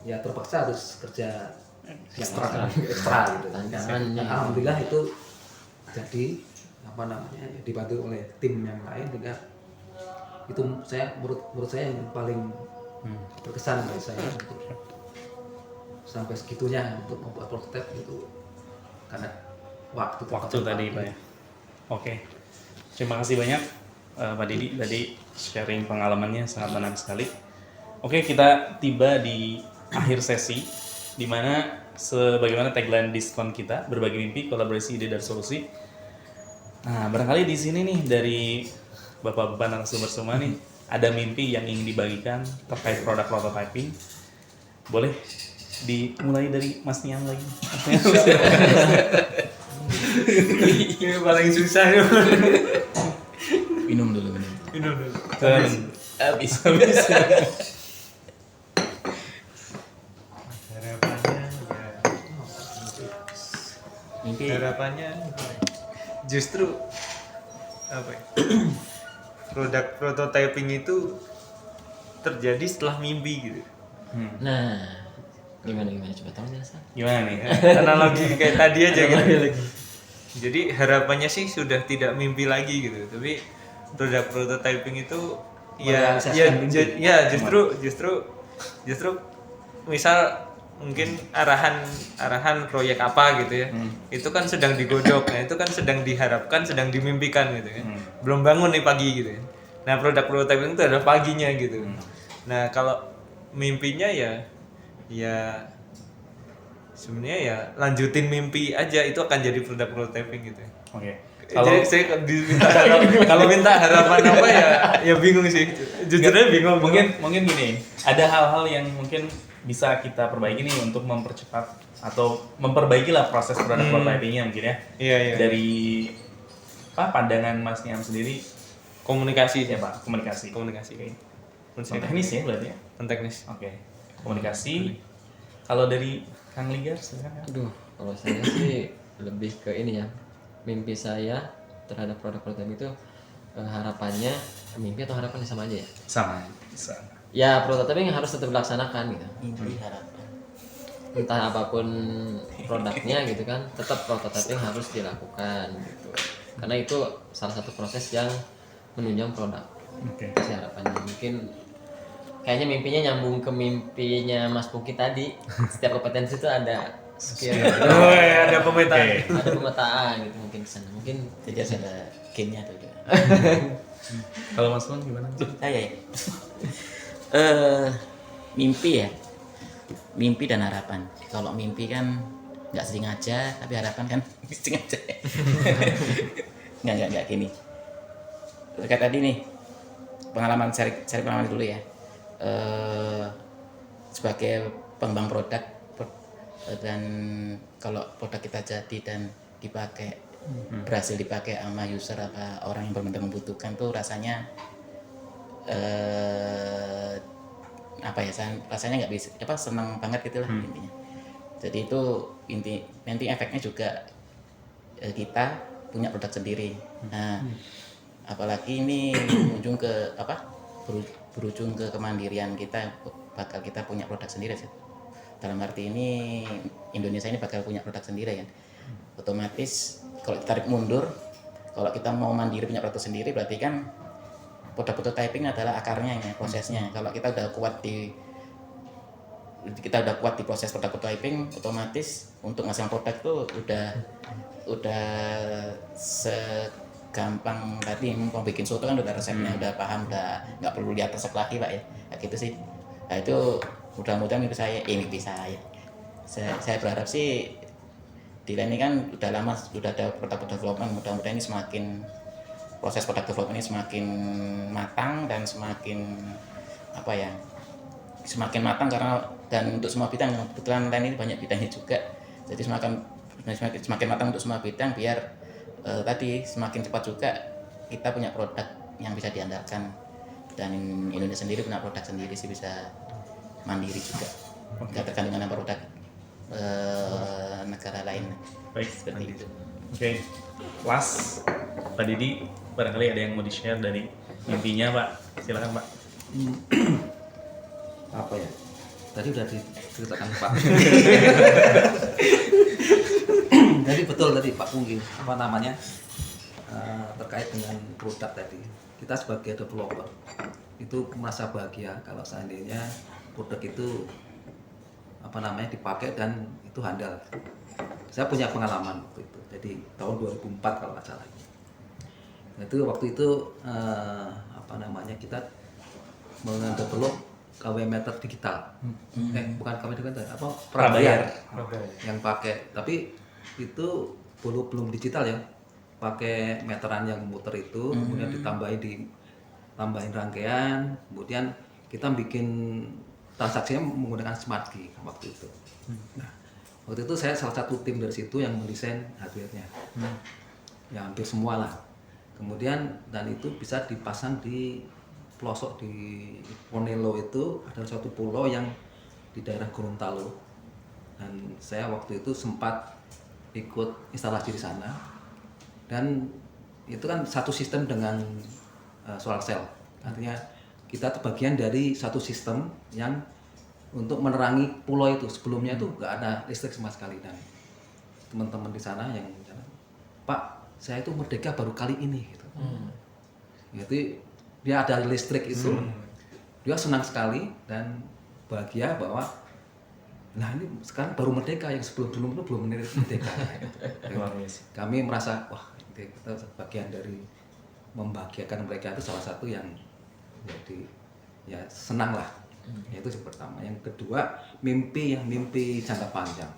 ya terpaksa harus kerja ekstra gitu. Alhamdulillah itu jadi dibantu oleh tim yang lain, sehingga itu menurut saya yang paling berkesan bagi saya untuk sampai segitunya untuk membuat prototipe itu, karena waktu Tadi Pak ya. Oke. Terima kasih banyak Pak Didi tadi sharing pengalamannya, sangat menarik sekali. Oke, kita tiba di akhir sesi di mana sebagaimana tagline diskon kita, berbagi mimpi, kolaborasi ide dan solusi. Nah, barangkali di sini nih dari Bapak-bapak narasumber semua nih ada mimpi yang ingin dibagikan terkait produk prototyping. Boleh dimulai dari Mas Niam lagi. Ini paling susah ya. Minum dulu. Habis. Harapannya justru apa ya? Produk prototyping itu terjadi setelah mimpi gitu. Nah, gimana coba tolong jelasin. Gimana nih? Analogi kayak tadi aja gitu. Jadi harapannya sih sudah tidak mimpi lagi gitu. Tapi produk prototyping itu justru misal mungkin arahan proyek apa gitu ya. Itu kan sedang digodok. Nah, itu kan sedang diharapkan, sedang dimimpikan gitu kan. Belum bangun nih pagi gitu ya. Nah, produk prototyping itu adalah paginya gitu. Nah, kalau mimpinya ya sebenarnya ya lanjutin mimpi aja, itu akan jadi produk prototyping gitu ya. Oke. Jadi saya diminta kalau minta harapan apa ya bingung sih. Jujurnya bingung. Mungkin gini, ada hal-hal yang mungkin bisa kita perbaiki nih untuk mempercepat atau memperbaiki lah proses produk prototypingnya mungkin ya. Iya. Dari pandangan Mas Niam sendiri, Komunikasi ya Pak, komunikasi. Oke. Teknis ya berarti ya. Teknis. Oke. Komunikasi. Kalau dari Kang Ligar silakan. Aduh, kalau saya sih lebih ke ini ya, mimpi saya terhadap produk prototype itu harapannya, mimpi atau harapannya sama aja ya? Sama. Bisa. Ya prototyping harus tetap dilaksanakan gitu. Mimpi harapan. Entah apapun produknya gitu kan, tetap prototyping harus dilakukan gitu. Karena itu salah satu proses yang menunjang produk. Oke. Itu sih harapannya. Mungkin kayaknya mimpinya nyambung ke mimpinya Mas Puki tadi. Setiap kompetensi itu ada skill, gitu. Oh ya, ada pemetaan. Ada pemetaan gitu mungkin kesana. Mungkin Jadi harus ada game-nya tuh juga. Kalau Mas Bang gimana? Saya ya. Mimpi ya. Mimpi dan harapan. Kalau mimpi kan nggak sengaja, tapi harapan kan sengaja. Nggak gini. Terkait tadi nih, pengalaman cari pengalaman dulu ya. Sebagai pengembang produk dan kalau produk kita jadi dan dipakai berhasil dipakai sama user apa orang yang benar-benar membutuhkan tuh rasanya apa ya, rasanya nggak bisa senang banget gitu lah intinya. Jadi itu nanti efeknya juga kita punya produk sendiri. Nah, apalagi ini berujung ke kemandirian kita, bakal kita punya produk sendiri sih. Dalam arti ini Indonesia ini bakal punya produk sendiri ya. Otomatis kalau kita tarik mundur, kalau kita mau mandiri punya produk sendiri berarti kan produk prototyping adalah akarnya ya, prosesnya. Kalau kita udah kuat di proses produk prototyping, otomatis untuk ngasih produk tuh udah segampang tadi mau bikin soto kan udah resepnya, udah paham, udah nggak perlu lihat resep lagi Pak ya, kayak gitu sih. Nah itu mudah-mudahan mimpi saya. Saya berharap sih Dila ini kan udah lama sudah ada produk development, mudah-mudahan ini proses produk development ini semakin matang dan semakin matang karena dan untuk semua bidang, kebetulan lain ini banyak bidangnya juga, jadi semakin matang untuk semua bidang biar tadi semakin cepat juga kita punya produk yang bisa diandalkan dan Indonesia sendiri punya produk sendiri sih, bisa mandiri juga, nggak tergantung dengan produk negara lain. Baik, Seperti itu. Oke. Last, Pak Didi, barangkali ada yang mau di-share dari mimpinya Pak. Silakan Pak. Apa ya? Tadi udah diceritakan Pak. Jadi betul tadi Pak Punggi, terkait dengan produk tadi. Kita sebagai developer itu merasa bahagia kalau seandainya produk itu dipakai dan itu handal. Saya punya pengalaman waktu itu. Jadi tahun 2004 kalau nggak salah. Itu waktu itu kita mendevelop KW meter digital. Bukan KW digital, prabayar yang pakai. Tapi itu belum digital ya. Pakai meteran yang muter itu, kemudian tambahin rangkaian, kemudian kita bikin transaksinya menggunakan smart key waktu itu. Nah, waktu itu saya salah satu tim dari situ yang mendesain hardware-nya. Ya hampir semua lah. Kemudian dan itu bisa dipasang di pelosok di Ponelo, itu ada suatu pulau yang di daerah Gorontalo. Dan saya waktu itu sempat ikut instalasi di sana. Dan itu kan satu sistem dengan solar cell. Artinya kita tuh bagian dari satu sistem yang untuk menerangi pulau itu. Sebelumnya itu nggak ada listrik sama sekali, dan teman-teman di sana yang bilang, Pak, saya itu merdeka baru kali ini gitu. Jadi dia ada listrik itu, dia senang sekali dan bahagia bahwa ini sekarang baru merdeka, yang sebelum itu belum merdeka. Kami merasa kita bagian dari membahagiakan mereka, itu salah satu yang jadi ya senang lah. Itu yang pertama. Yang kedua, mimpi jangka panjang.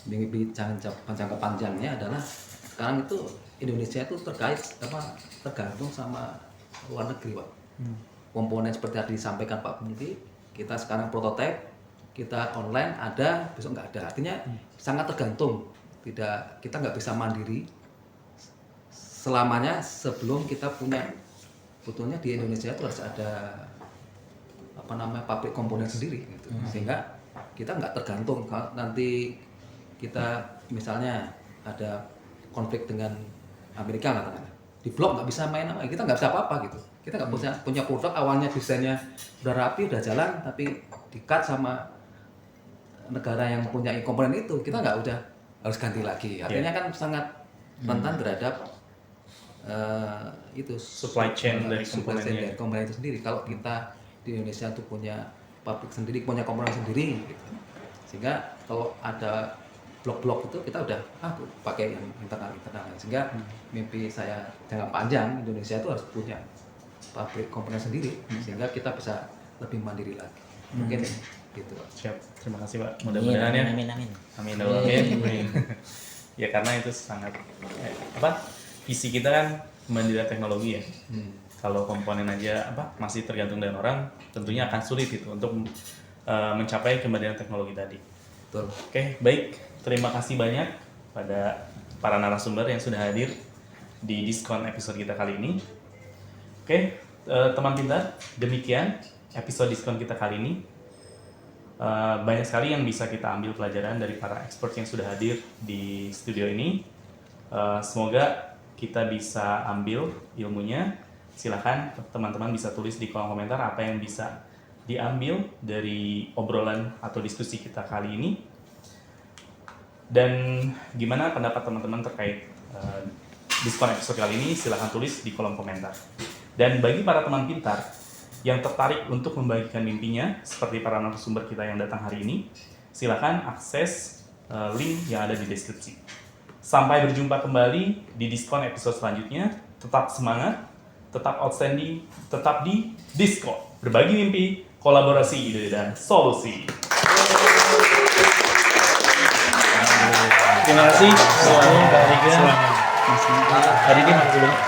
mimpi jangka panjangnya adalah sekarang itu Indonesia itu tergantung sama luar negeri, Pak. Komponen seperti tadi disampaikan Pak Pungki, kita sekarang prototipe, kita online ada, besok nggak ada. Artinya sangat tergantung. Kita nggak bisa mandiri selamanya sebelum kita punya, betulnya di Indonesia itu harus ada pabrik komponen sendiri gitu. Sehingga kita nggak tergantung kalau nanti kita misalnya ada konflik dengan Amerika katakanlah, di blok nggak bisa main apa, kita nggak bisa apa-apa gitu. Kita nggak punya produk, awalnya desainnya udah rapi, udah jalan, tapi di-cut sama negara yang punya komponen itu, kita nggak udah harus ganti lagi. Artinya kan sangat rentan terhadap itu Supply chain dari komponennya. komponen itu sendiri. Kalau kita di Indonesia itu punya pabrik sendiri, punya komponen sendiri gitu. Sehingga kalau ada blok-blok itu kita udah pakai yang internal. Sehingga mimpi saya jangka panjang Indonesia itu harus punya pabrik komponen sendiri sehingga kita bisa lebih mandiri lagi. Mungkin gitu, Pak. Siap. Terima kasih, Pak. Mudah-mudahan ya. Amin. Amin. Amin. Ya karena itu sangat visi kita kan kemandirian teknologi ya. Kalau komponen aja masih tergantung dengan orang, tentunya akan sulit itu untuk mencapai kemandirian teknologi tadi. Betul. Oke, baik. Terima kasih banyak pada para narasumber yang sudah hadir di diskon episode kita kali ini. Oke, teman pintar, demikian episode diskon kita kali ini. Banyak sekali yang bisa kita ambil pelajaran dari para expert yang sudah hadir di studio ini. Semoga kita bisa ambil ilmunya. Silahkan teman-teman bisa tulis di kolom komentar apa yang bisa diambil dari obrolan atau diskusi kita kali ini. Dan gimana pendapat teman-teman terkait diskon episode kali ini, silahkan tulis di kolom komentar. Dan bagi para teman pintar yang tertarik untuk membagikan mimpinya, seperti para narasumber kita yang datang hari ini, silahkan akses link yang ada di deskripsi. Sampai berjumpa kembali di diskon episode selanjutnya. Tetap semangat, tetap outstanding, tetap di Diskon. Berbagi mimpi, kolaborasi ide dan solusi. Terima kasih semuanya, Kak Rika. Kak Rika, makasih banyak.